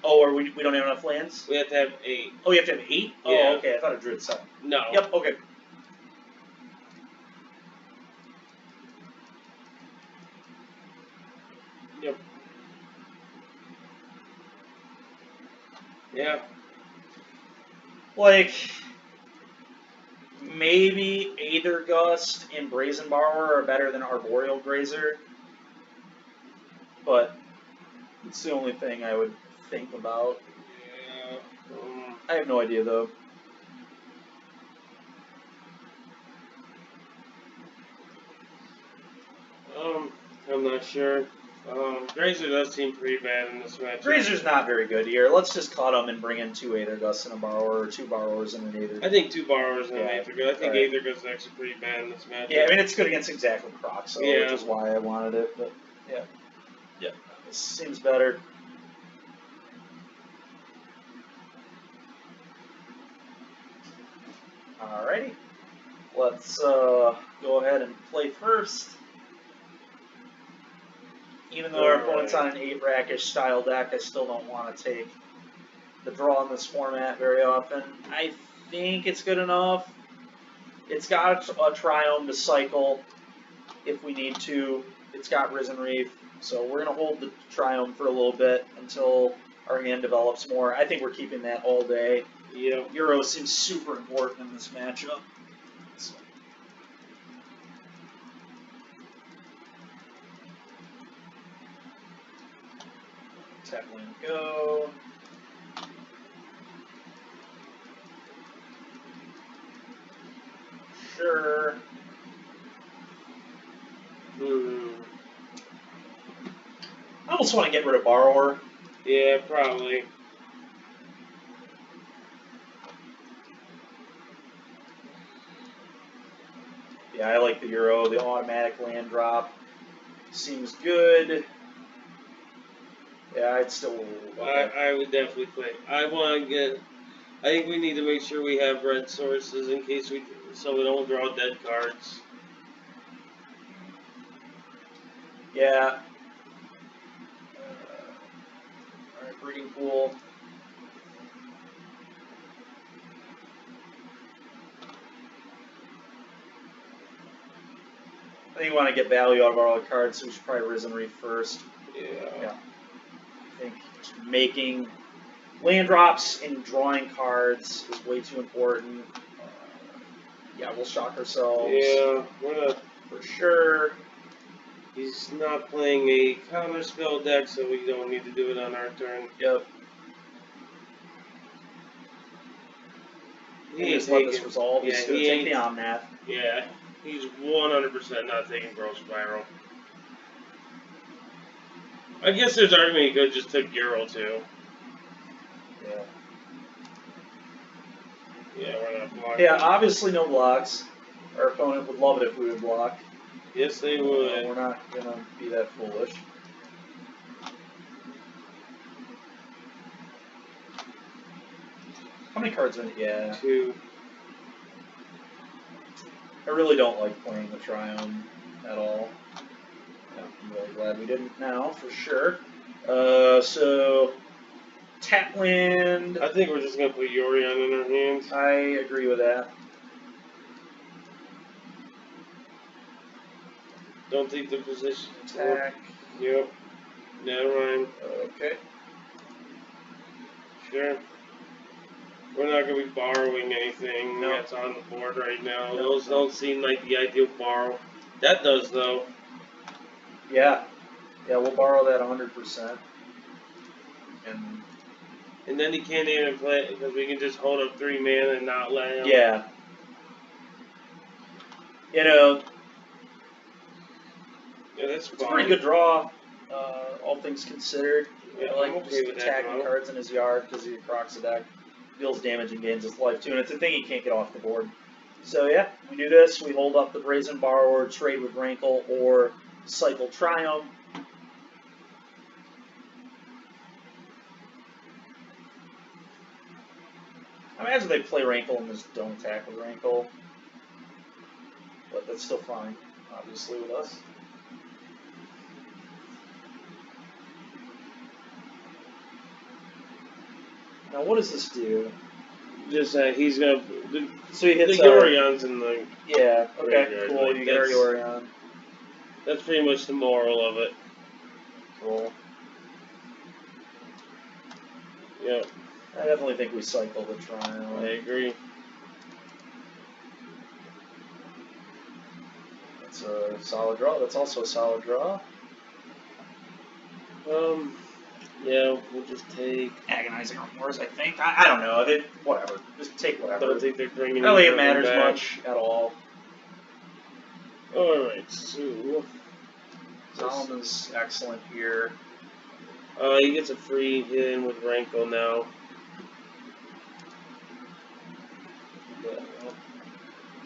Oh, or we don't have enough lands? We have to have 8. Oh, you have to have 8? Yeah. Oh, okay. I thought it drew 7. No. Yep. Okay. Yep. Yeah. Like, maybe Aether Gust and Brazen Borrower are better than Arboreal Grazer, but it's the only thing I would think about. Yeah. I have no idea, though. I'm not sure. Grazer does seem pretty bad in this match. Grazer's not very good here. Let's just cut him and bring in 2 Aether Gusts and a Borrower, or 2 Borrowers and an Aether. I think 2 Borrowers and an Aether Gust. I think Right. Aether Gust is actually pretty bad in this match. Yeah, I mean, it's good against exactly Kroxa, which is why I wanted it, but yeah. Yeah, this seems better. Alrighty. Let's go ahead and play first. Even though our opponent's on an 8-brackish style deck, I still don't want to take the draw in this format very often. I think it's good enough. It's got a Triome to cycle if we need to. It's got Risen Reef, so we're going to hold the Triome for a little bit until our hand develops more. I think we're keeping that all day. Yeah. Euro seems super important in this matchup. So. Tap land go. Sure. I almost want to get rid of Borrower. Yeah, probably. Yeah, I like the Euro. The automatic land drop seems good. Yeah, I'd still. Okay. I would definitely play. I want to get. I think we need to make sure we have red sources in case so we don't draw dead cards. Yeah. Alright, breeding pool. I think we want to get value out of our other cards, so we should probably Risen Reef first. Yeah. I think making land drops and drawing cards is way too important. Yeah, we'll shock ourselves. Yeah, we're not. For sure. He's not playing a counter spell deck, so we don't need to do it on our turn. Yep. He just let this resolve. He's yeah, going to take the Omnath. Yeah, he's 100% not taking Growth Spiral. I guess there's argument he could just took Euro too. Yeah. Yeah, we're not blocking. Yeah, obviously no blocks. Our opponent would love it if we would block. Yes, they would. We're not going to be that foolish. How many cards are in it? Yeah. 2. I really don't like playing the Triumph at all. I'm really glad we didn't now, for sure. So, Tapland. I think we're just gonna put Yorion in our hands. I agree with that. Don't think the position. Attack. Yep. Never mind. Okay. Sure. We're not gonna be borrowing anything No. that's on the board right now. No. Those don't seem like the ideal borrow. That does though. Yeah. Yeah, we'll borrow that 100%. And then he can't even play because we can just hold up 3 mana and not let him. Yeah. You know, Yeah, that's it's a fine. pretty good draw, all things considered. Yeah, I like I'm okay just with that attacking draw. cards in his yard because he Crocs a deck. Deals damage and gains his life too, and it's a thing he can't get off the board. So yeah, we do this, we hold up the Brazen Borrower, trade with Rankle, or cycle Triumph. I imagine they play Rankle and just don't attack with Rankle. But that's still fine, obviously, with us. Now, what does this do? Just he's gonna. So he The hits Yorion's in the. Yeah, okay, Graveyard, cool. like, You get our that's- Yorion. That's pretty much the moral of it. Cool. Yep, I definitely think we cycle the I Triumph. agree. That's a solid draw. That's also a solid draw. Yeah, we'll just take. Agonizing Remorse, I think. I don't know. Whatever. Just take I whatever. don't think they're bringing. I don't think it anything matters back. much at all. All right, so. Solomon's excellent here. He gets a free hit in with Rankle now.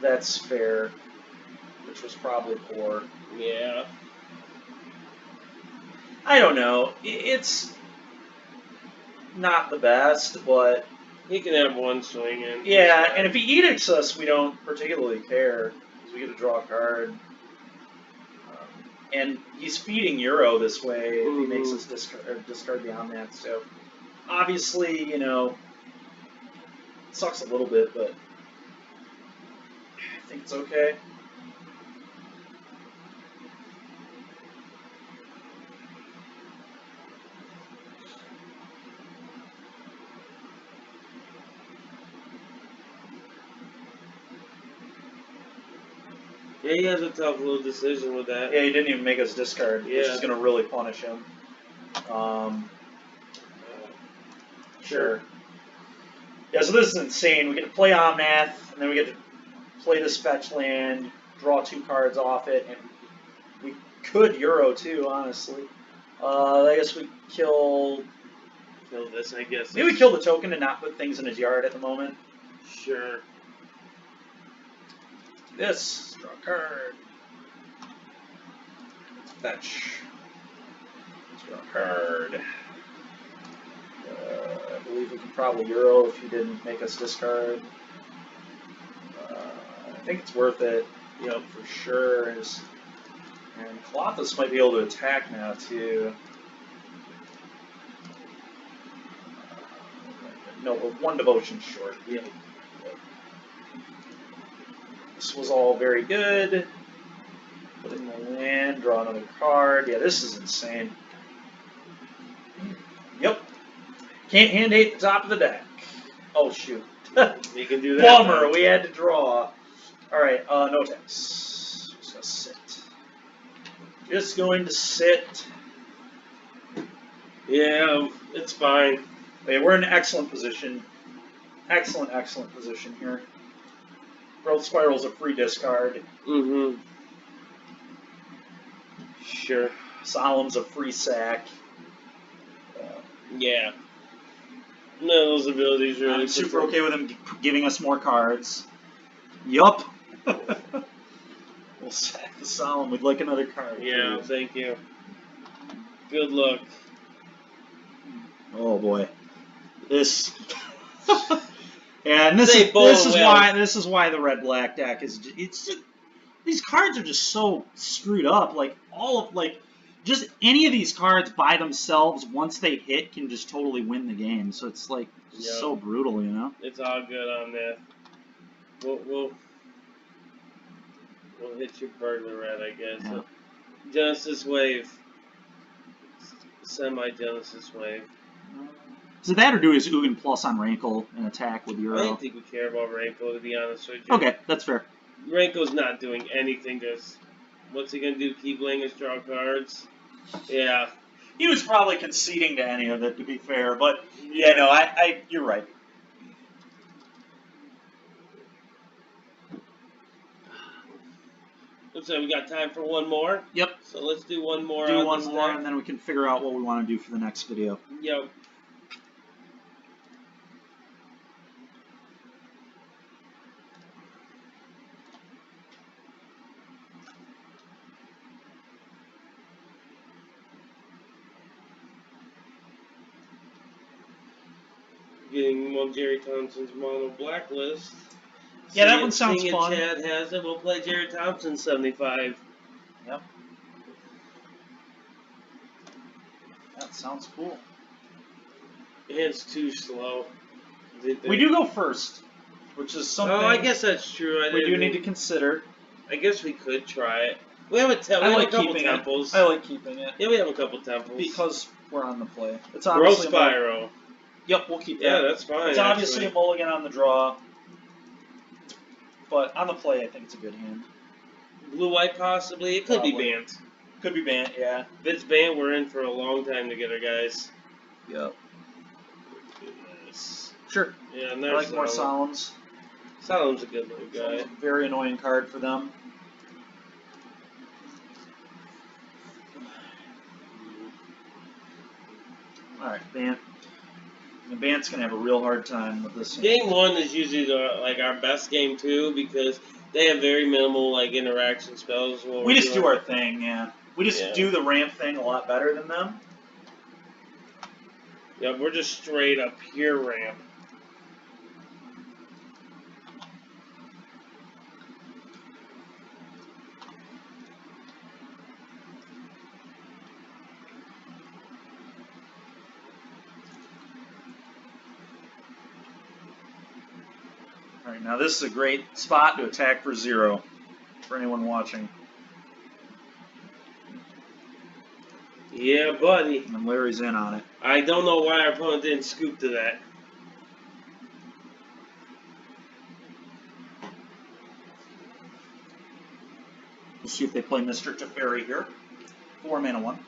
That's fair. Which was probably poor. Yeah. I don't know. It's not the best, but He can have one swing in. yeah. And if he edicts us, we don't particularly care because we get to draw a card. And he's feeding Euro this way if he makes us discard beyond that. So obviously, you know, it sucks a little bit, but I think it's okay. Yeah, he has a tough little decision with that. Yeah, he didn't even make us discard, which Yeah. is going to really punish him. Sure. Yeah, so this is insane. We get to play Omnath, and then we get to play this fetch land, draw 2 cards off it, and we could Euro too, honestly. I guess we kill. Kill this, I guess. Maybe we kill the token and not put things in his yard at the moment. Sure. This, draw a card. Fetch. Draw a card. I believe we could probably Euro if he didn't make us discard. I think it's worth it, Yep. for sure. And Clothis might be able to attack now, too. No, we're 1 devotion short. Yep. This was all very good. Put in the land, draw another card. Yeah, this is insane. Yep. Can't hand 8 the top of the deck. Oh, shoot. He can do that. Bummer, we had to draw. Alright, no text. Just gonna sit. Just going to sit. Yeah, it's fine. Okay, we're in an excellent position. Excellent position here. Growth Spiral's a free discard. Mm-hmm. Sure. Solemn's a free sack. Yeah. None of those abilities really. I'm super okay with him giving us more cards. Yup. We'll sack the Solemn. We'd like another card. Yeah, please. thank you. Good luck. Oh boy. This. And They both well. this is why the red black deck is these cards are just so screwed up. Like just any of these cards by themselves, once they hit, can just totally win the game. So it's like just so brutal, you know. It's all good on that. We'll hit your burglar red, I guess. Yeah. So, Genesis Wave. Semi-Genesis Wave. So that or do his Ugin plus on Rankle and attack with I Euro. don't think we care about Rainbow, to be honest with you. Okay, that's fair. Renko's not doing anything. Just what's he gonna do? Keep playing his draw cards? Yeah. He was probably conceding to any of it, to be fair. But yeah, no, you're right. Looks like we got time for one more. Yep. So let's do one more. Do on one this more, deck. and then we can figure out what we want to do for the next video. Yep. Getting one Jerry Thompson's mono blacklist. Yeah, that one sounds fun. Chad has it. We'll play Jerry Thompson 75. Yep. That sounds cool. It's too slow. We do go first, which is something. Oh, I guess that's true. We do need to consider. I guess we could try it. We have a couple temples. I like keeping it. Yeah, we have a couple temples. Because we're on the play. It's Growth obviously Spyro. Yep, we'll keep that. Yeah, that's fine. It's obviously a mulligan on the draw. But on the play, I think it's a good hand. Blue-white, possibly. It could be banned. Could be banned, yeah. If it's banned, we're in for a long time together, guys. Yep. Goodness. Sure. Yeah, and I like more Solemns. Solemn's a good little guy. A very annoying card for them. Alright, Bant. And Bant's going to have a real hard time with this. Game 1 is usually our best game, too, because they have very minimal interaction spells. We just do our thing, yeah. We just do the ramp thing a lot better than them. Yeah, we're just straight up pure ramp. Alright, now this is a great spot to attack for 0, for anyone watching. Yeah, buddy. And Larry's in on it. I don't know why our opponent didn't scoop to that. We'll see if they play Mr. Teferi here. 4 mana 1.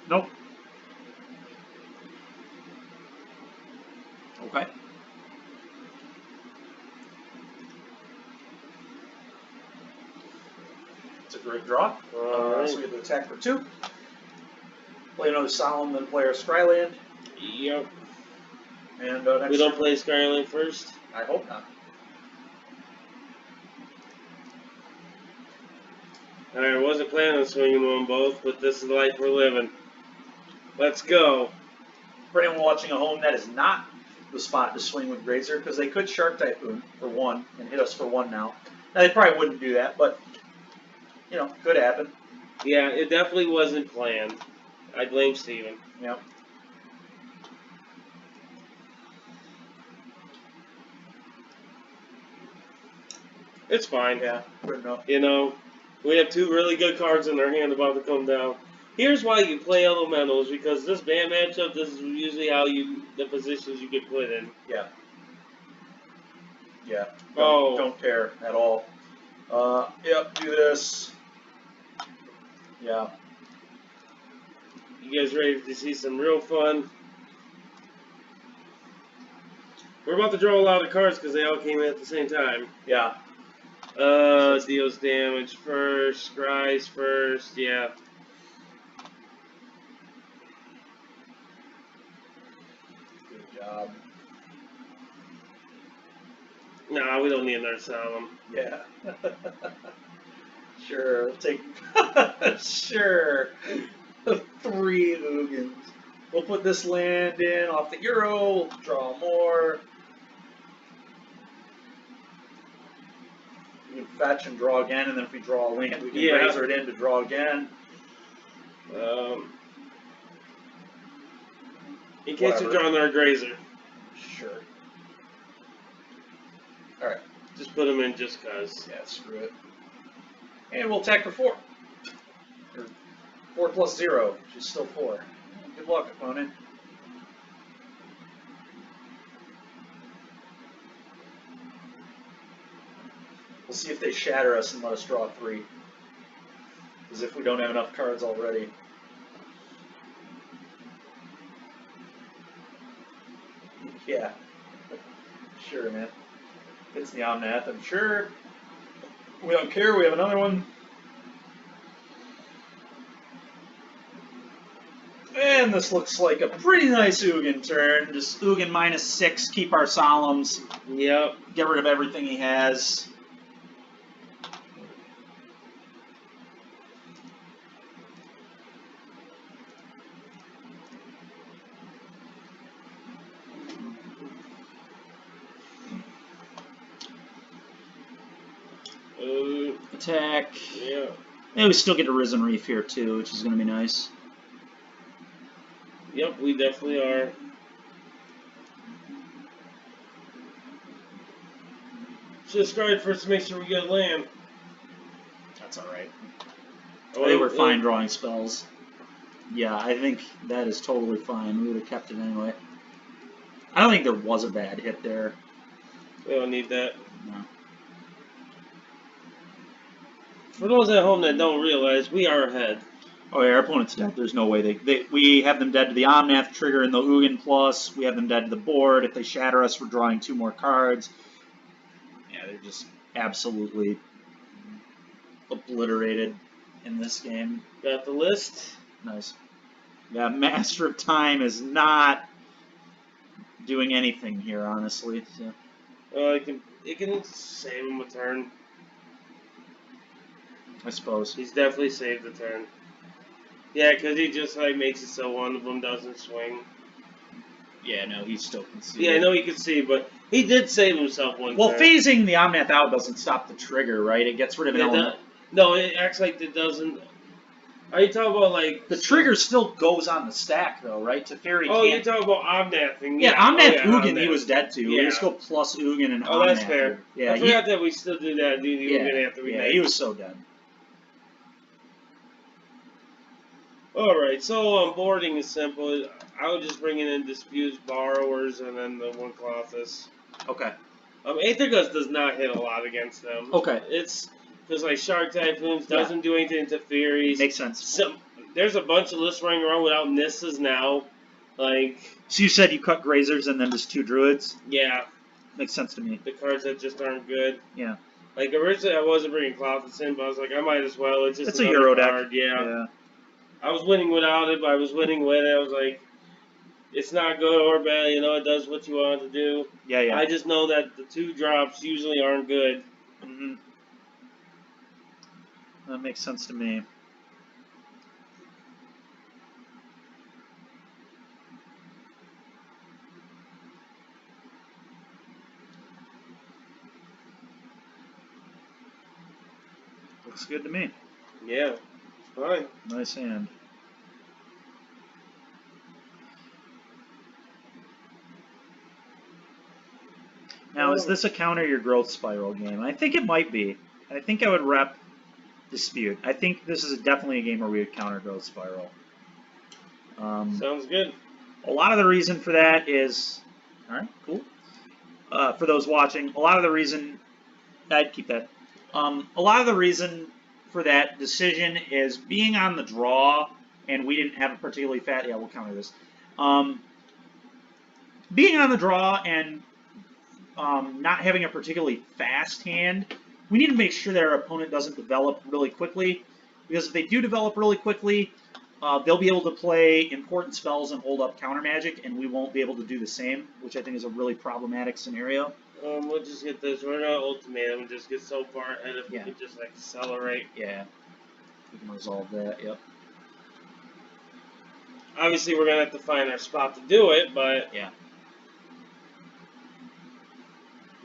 Nope. Okay. It's a great draw. So we get to attack for 2. Play another Solemn, then play our Scryland. Yep. And next we don't play Scryland first? I hope not. Alright, I wasn't planning on swinging on both, but this is the life we're living. Let's go. For anyone watching at home, that is not the spot to swing with Grazer, because they could Shark Typhoon for 1 and hit us for 1 now. Now, they probably wouldn't do that, but, you know, could happen. Yeah, it definitely wasn't planned. I blame Steven. Yep. It's fine. Yeah, good enough. You know, we have 2 really good cards in our hand about to come down. Here's why you play elementals, because this band matchup, this is usually how the positions you get put in. Yeah. Yeah. Don't care at all. Yep, do this. Yeah. You guys ready to see some real fun? We're about to draw a lot of cards because they all came in at the same time. Yeah. Deals damage first, scries first, yeah. Good job. Nah, we don't need another Solemn. Yeah. Sure, we'll take... sure. 3 Ugins. We'll put this land in off the Euro, we'll draw more. fetch and draw again, and then if we draw a land, we can Yeah. razor it in to draw again. In case you're drawing our grazer. Sure. Alright. Just put them in just cause. Yeah, screw it. And we'll attack for 4. Or 4 plus 0, which is still 4. Good luck, opponent. We'll see if they shatter us and let us draw 3. As if we don't have enough cards already. Yeah. Sure, man. It's the Omnath, I'm sure. We don't care, we have another one. And this looks like a pretty nice Ugin turn. Just Ugin -6, keep our Solemns. Yep. Get rid of everything he has. Attack. Yeah. And we still get a Risen Reef here too, which is going to be nice. Yep, we definitely are. Should have started first to make sure we get land. That's alright. Oh, I think we're fine drawing spells. Yeah, I think that is totally fine. We would have kept it anyway. I don't think there was a bad hit there. We don't need that. No. For those at home that don't realize, we are ahead. Oh yeah, our opponent's dead. There's no way we have them dead to the Omnath trigger and the Ugin plus. We have them dead to the board. If they shatter us, we're drawing 2 more cards. Yeah, they're just absolutely obliterated in this game. Got the list. Nice. Yeah, Master of Time is not doing anything here, honestly. So. It can save him a turn. I suppose. He's definitely saved the turn. Yeah, because he just like makes it so one of them doesn't swing. Yeah, no, he still can see. Yeah, I know he can see, but he did save himself one Well, turn. phasing the Omnath out doesn't stop the trigger, right? It gets rid of an element. No, it acts like it doesn't. Are you talking about like the trigger still goes on the stack though, right? Teferi Oh, can't. you're talking about Omnathing. Yeah, Omnath Ugin Omnath. he was dead to. Yeah. We just go plus Ugin and Omnath. Oh, that's fair. Yeah, I forgot that we still do that. Do the Ugin after we yeah, make. he was so dead. Alright, so boarding is simple. I would just bring in Disputes, Borrowers, and then the one Colossus. Okay. Aether Gust does not hit a lot against them. Okay. It's because like Shark Typhoons doesn't do anything to Furies. Makes sense. There's a bunch of lists running around without Nissas now. Like. So you said you cut Grazers and then just 2 Druids? Yeah. Makes sense to me. The cards that just aren't good. Yeah. Like originally I wasn't bringing Colossus in, but I was like I might as well. It's just a Euro card. deck. Yeah. I was winning without it, but I was winning with it. I was like, it's not good or bad. You know, it does what you want it to do. Yeah, yeah. I just know that the 2 drops usually aren't good. Mm-hmm. That makes sense to me. Looks good to me. Yeah, it's fine. Nice hand. Now, is this a counter your growth spiral game? I think it might be. I think I would rep Dispute. I think this is definitely a game where we would counter growth spiral. Sounds good. A lot of the reason for that is, all right, cool. For those watching, a lot of the reason, I'd keep that. A lot of the reason for that decision is being on the draw, and we didn't have a particularly fat. Yeah, we'll counter this. Being on the draw and not having a particularly fast hand, we need to make sure that our opponent doesn't develop really quickly, because if they do develop really quickly, they'll be able to play important spells and hold up counter magic, and we won't be able to do the same, which I think is a really problematic scenario. We'll just get this. We're gonna ultimatum and just get so far ahead if we could just accelerate. Yeah, we can resolve that. Yep. Obviously, we're gonna have to find our spot to do it, but yeah.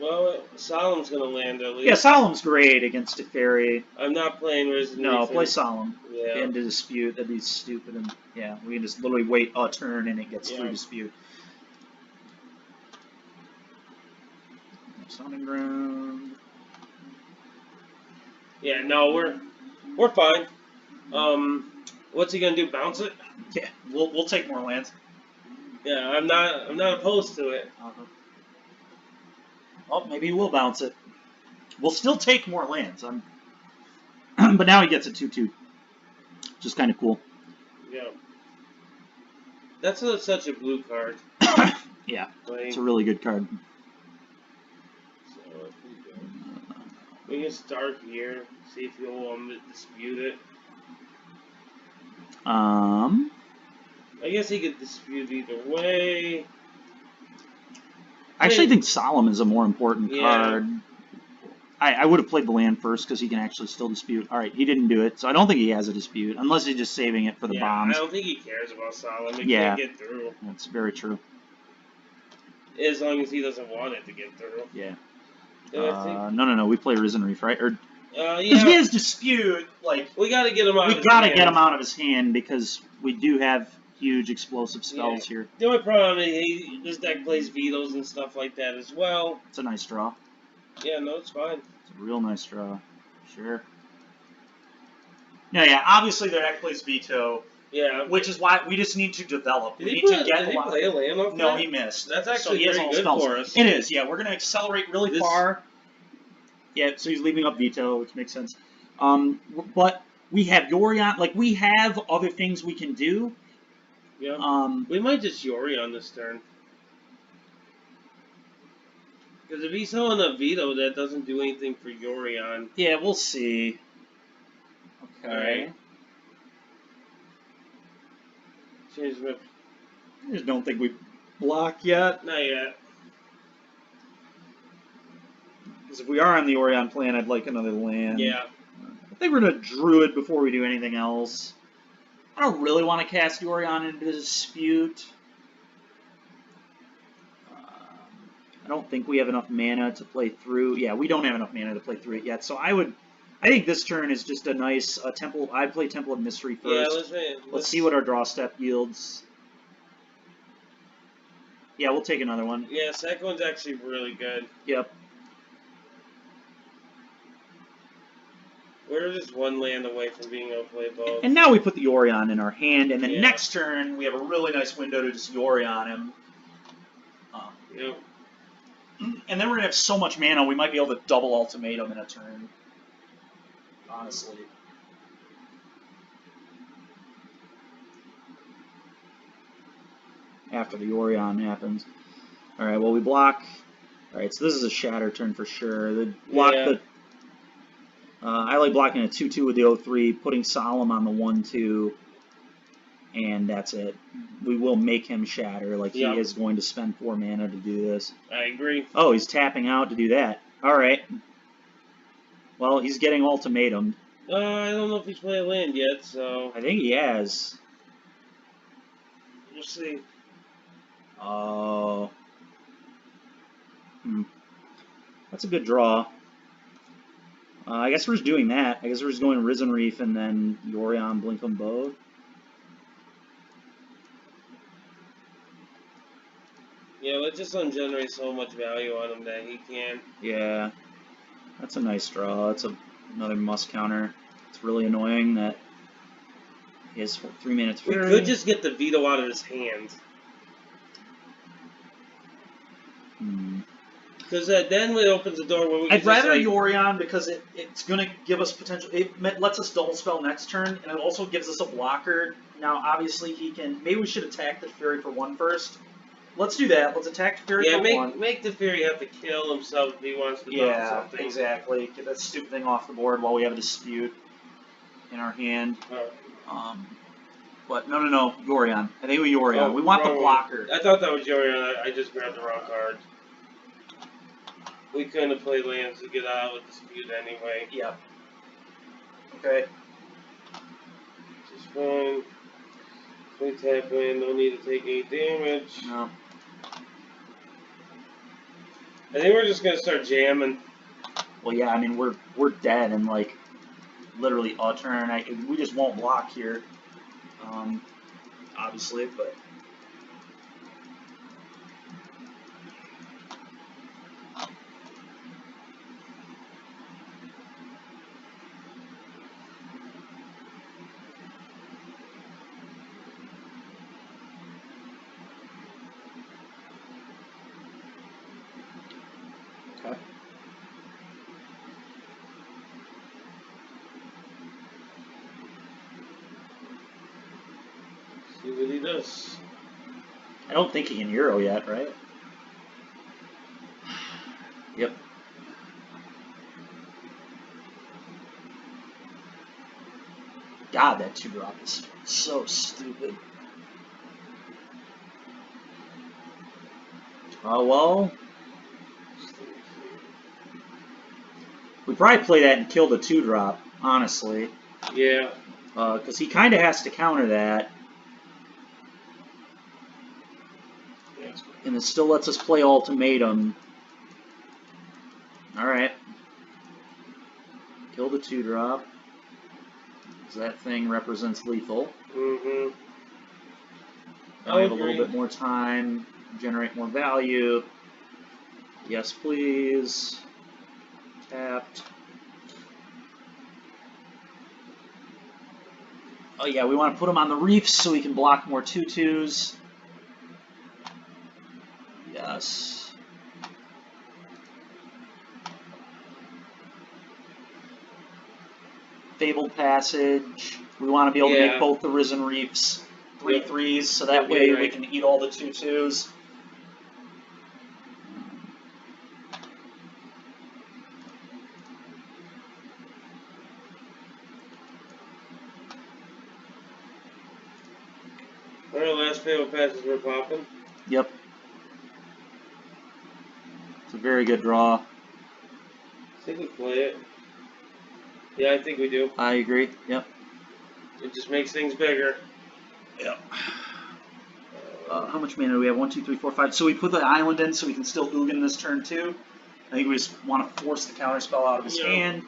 Well, Solemn's gonna land at least. Yeah, Solemn's great against Teferi. I'm not playing Risen No, Reef. play Solemn. Yeah. Into dispute, that'd be stupid. And yeah, we can just literally wait a turn and it gets through Yeah. dispute. Summoning Ground. Yeah, no, we're fine. What's he gonna do? Bounce it? Yeah, we'll take more lands. Yeah, I'm not opposed to it. Oh, maybe he will bounce it. We'll still take more lands. But now he gets a 2/2, which is kind of cool. Yeah. That's such a blue card. Yeah, Like, it's a really good card. so we can start here. See if you'll dispute it. I guess he could dispute either way. I actually think Solemn is a more important Yeah. card. I would have played the land first because he can actually still dispute. All right, he didn't do it, so I don't think he has a dispute unless he's just saving it for the bombs. I don't think he cares about Solemn. He Yeah. can't get through. That's very true. As long as he doesn't want it to get through. Yeah. And I think, No. We play Risen Reef, right? Or yeah. because he has dispute, like We gotta get him out. we of his gotta hand. get him out of his hand because we do have huge explosive spells here. The only problem is this deck plays vetoes and stuff like that as well. It's a nice draw. Yeah, no, it's fine. It's a real nice draw. Sure. Yeah. Obviously, their deck plays veto, Yeah. which is why we just need to develop. Did We he need to play, get did a he lot. play a land off No, that? he missed. That's So actually he has very all good spells. for us. It is. Yeah, we're gonna accelerate really This- far. Yeah, so he's leaving up veto, which makes sense. But we have Yorion. Like we have other things we can do. Yeah. We might just Yori on this turn. Because if he's selling a veto, that doesn't do anything for Yorion. Yeah, we'll see. Okay. Alright. Change my... I just don't think we block yet. Not yet. Because if we are on the Orion plan, I'd like another land. Yeah. I think we're gonna Druid before we do anything else. I don't really want to cast Yorion into dispute. I don't think we have enough mana to play through. Yeah, we don't have enough mana to play through it yet. So I think this turn is just a nice temple. I'd play Temple of Mystery first. Yeah, Let's see what our draw step yields. Yeah, we'll take another one. Yeah, second one's actually really good. Yep. We're just one land away from being able to play both. And now we put the Yorion in our hand, and then Yeah. next turn we have a really nice window to just Yorion him. Yep. And then we're gonna have so much mana, we might be able to double Ultimatum in a turn. Honestly. After the Yorion happens. Alright, well we block. Alright, so this is a shatter turn for sure. The block Yeah. the I like blocking a 2/2 with the 0/3, putting Solemn on the 1/2, and that's it. We will make him shatter, like Yeah. he is going to spend 4 mana to do this. I agree. Oh, he's tapping out to do that. Alright. Well, he's getting ultimatum. I don't know if he's playing land yet, so I think he has. we'll see. Oh. That's a good draw. I guess we're just doing that. I guess we're just going Risen Reef and then Yorion, Blink them both. Yeah, let's just generate so much value on him that he can. Yeah. That's a nice draw. That's another must counter. It's really annoying that he has 3 minutes. We could just get the veto out of his hand. Because then it opens the door where we can I'd rather just, like, Yorion because it's going to give us potential. It lets us double spell next turn, and it also gives us a blocker. Now, obviously, he can. Maybe we should attack the Fury for 1 first. Let's do that. Let's attack the Fury for 1. Make the Fury have to kill himself if he wants to do something. Exactly. Get that stupid thing off the board while we have a dispute in our hand. But no, Yorion. I think we Yorion. Oh, we want the wrong blocker. I thought that was Yorion. I just grabbed the wrong card. We couldn't have played lands to get out of dispute anyway. Yep. Okay. Just fine. We tap in, no need to take any damage. No. I think we're just gonna start jamming. Well, yeah, I mean we're dead in like literally a turn. We just won't block here, obviously, but. Okay. See what he does. I don't think he can Euro yet, right? Yep. God, that 2-drop is so stupid. Oh, well. We probably play that and kill the 2-drop, honestly. Yeah. Because he kind of has to counter that. And it still lets us play Ultimatum. Alright. Kill the 2-drop. Because that thing represents lethal. Mm-hmm. Now we have a little bit more time. Generate more value. Yes, please. Tapped. Oh yeah, we want to put him on the reefs so we can block more 2/2s. Yes. Fabled Passage. We want to be able to make both the Risen Reefs 3/3s, so that way we can eat all the 2/2s. Our last Fabled Passage we're popping. Yep. It's a very good draw. I think we play it. Yeah, I think we do. I agree. Yep. It just makes things bigger. Yep. How much mana do we have? 1, 2, 3, 4, 5. So we put the island in so we can still Ugin this turn too. I think we just want to force the counterspell out of his hand.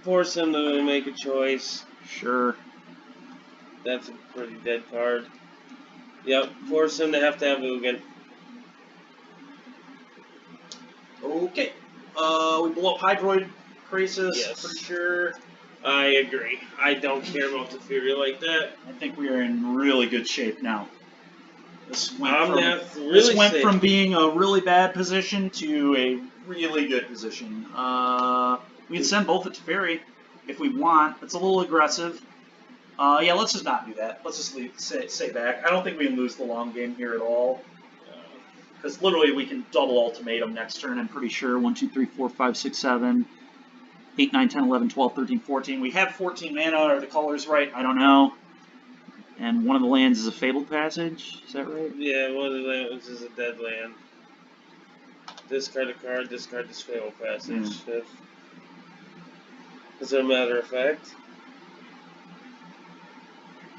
Force him to make a choice. Sure. That's a pretty dead card. Yep, force him to have Ugin. Okay. We blow up Hydroid Crisis, Yes. pretty sure. I agree. I don't care about the Fury like that. I think we are in really good shape now. This went safe. from being a really bad position to a really good position. We can send both at Teferi if we want. It's a little aggressive. Yeah, let's just not do that. Let's just stay back. I don't think we can lose the long game here at all. Because literally we can double Ultimatum next turn, I'm pretty sure. 1, 2, 3, 4, 5, 6, 7, 8, 9, 10, 11, 12, 13, 14. We have 14 mana. Are the colors right? I don't know. And one of the lands is a Fabled Passage. Is that right? Yeah, one of the lands is a dead land. Discard a card, discard this Fabled Passage. As a matter of fact.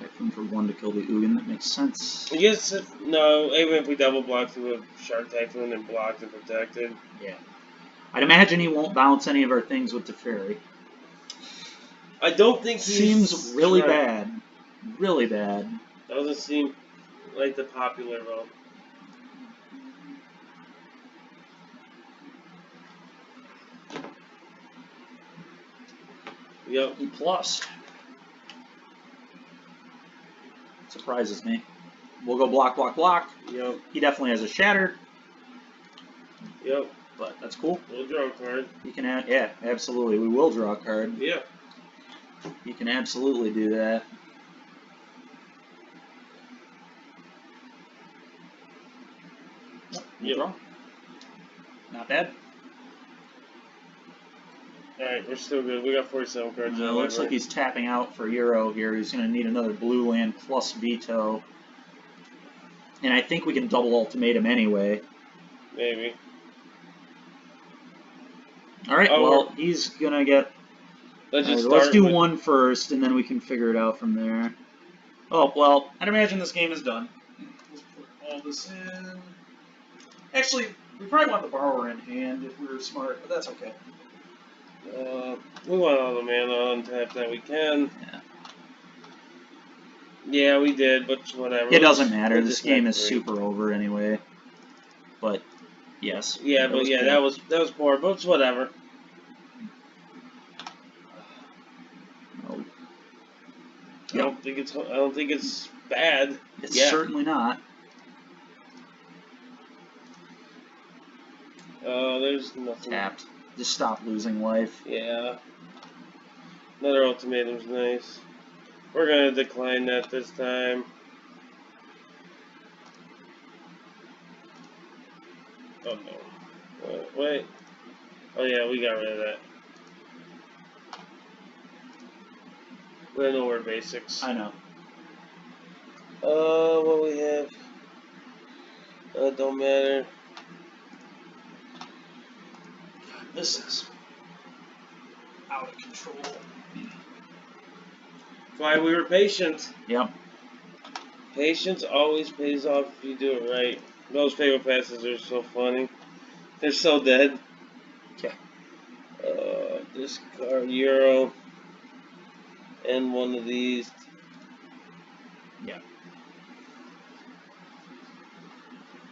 Typhoon for 1 to kill the Ugin, that makes sense. Yes, no, even if we double block through a Shark Typhoon and blocked and protected. Yeah. I'd imagine he won't bounce any of our things with Teferi. I don't think he seems really bad. Really bad. Doesn't seem like the popular vote. Yep. E+. Surprises me. We'll go block, block, block. Yep. He definitely has a shatter. Yep. But that's cool. We'll draw a card. You can add, yeah, absolutely. We will draw a card. Yeah. You can absolutely do that. Yep. Draw. Not bad. Alright, we're still good. We got 47 cards. It looks like he's tapping out for Euro here. He's going to need another blue land plus veto. And I think we can double Ultimatum anyway. Maybe. Alright, well, he's going to get... Let's do one first, and then we can figure it out from there. Oh, well, I'd imagine this game is done. Let's put all this in. Actually, We probably want the borrower in hand if we were smart, but that's okay. We want all the mana untapped that we can. Yeah. Yeah, we did, but whatever. It doesn't matter. We'll This just game have is three. super over anyway. But yes. Yeah, but yeah, poor. that was poor, but it's whatever. No. I don't think it's bad. It's Yeah. certainly not. There's nothing. Tapped. Just stop losing life. Yeah. Another ultimatum's nice. We're gonna decline that this time. Oh no. Wait. Oh yeah, we got rid of that. We know we're basics. I know. What we have? Don't matter. This is out of control. That's why we were patient. Yep. Patience always pays off if you do it right. Those favorite passes are so funny. They're so dead. Okay. Discard Euro. And one of these. Yeah.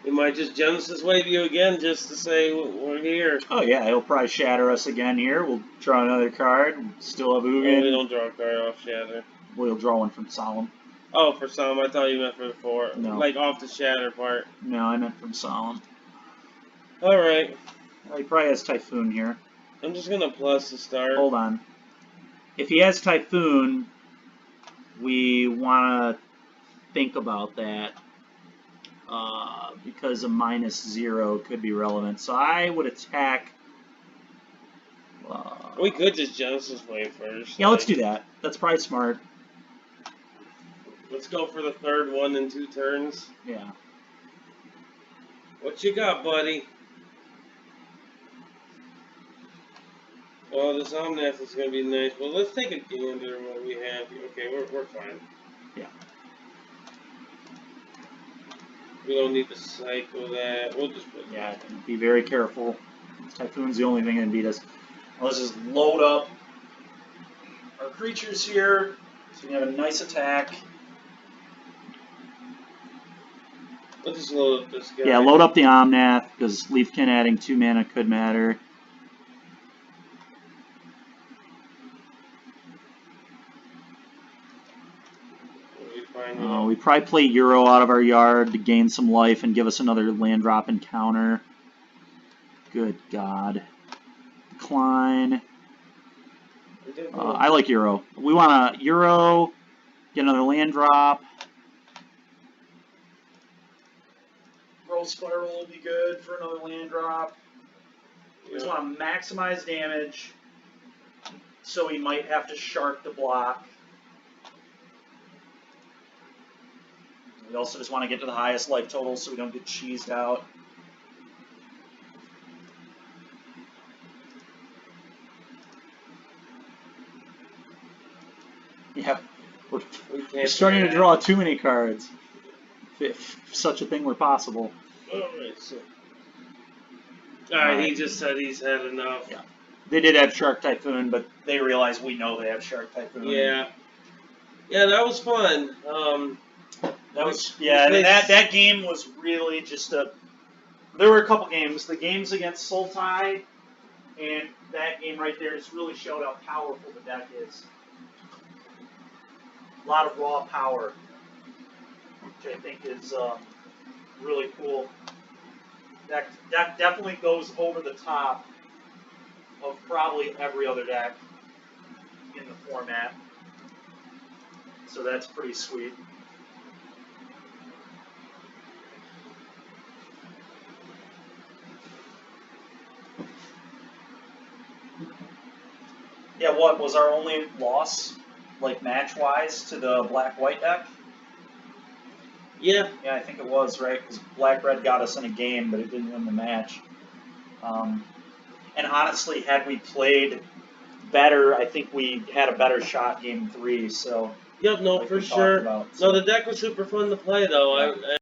We might just Genesis wave you again just to say we're here. Oh yeah, he'll probably shatter us again here. We'll draw another card. Still have Oh, we Ugin. don't draw a card off Shatter. We'll draw one from Solemn. Oh, for some, I thought you meant for the four. No. Like off the Shatter part. No, I meant from Solemn. Alright. He probably has Typhoon here. I'm just gonna plus to start. Hold on. If he has Typhoon, we want to think about that. Because a -0 could be relevant. So I would attack. We could just Genesis wave first. Yeah, let's do that. That's probably smart. Let's go for the third one in 2 turns. Yeah. What you got, buddy? Oh, this Omnath is going to be nice. Well, let's take a gander at what we have here. Okay, we're fine. Yeah. We don't need to cycle that. We'll just put Yeah, be very careful. Typhoon's the only thing that can beat us. Well, let's just load up our creatures here so we have a nice attack. Let's just load up this guy. Yeah, load up the Omnath because Leafkin adding 2 mana could matter. We probably play Euro out of our yard to gain some life and give us another land drop encounter. Good God. Decline. I like Euro. We want to Euro, get another land drop. Growth Spiral will be good for another land drop. We just want to maximize damage, so we might have to Shark to block. We also just want to get to the highest life total so we don't get cheesed out. Yeah, we're starting to draw too many cards. If such a thing were possible. Alright, so. Alright, he just said he's had enough. Yeah. They did have Shark Typhoon, but they realize we know they have Shark Typhoon. Yeah. Yeah, that was fun. That was that game was really just a. There were a couple games. The games against Sultai, and that game right there just really showed how powerful the deck is. A lot of raw power, which I think is really cool. That definitely goes over the top of probably every other deck in the format. So that's pretty sweet. Yeah, what was our only loss, like match-wise, to the black-white deck? Yeah. Yeah, I think it was, right? Because black-red got us in a game, but it didn't win the match. And honestly, had we played better, I think we had a better shot game 3, so... Yep, no, like for sure. No, the deck was super fun to play, though. Yeah.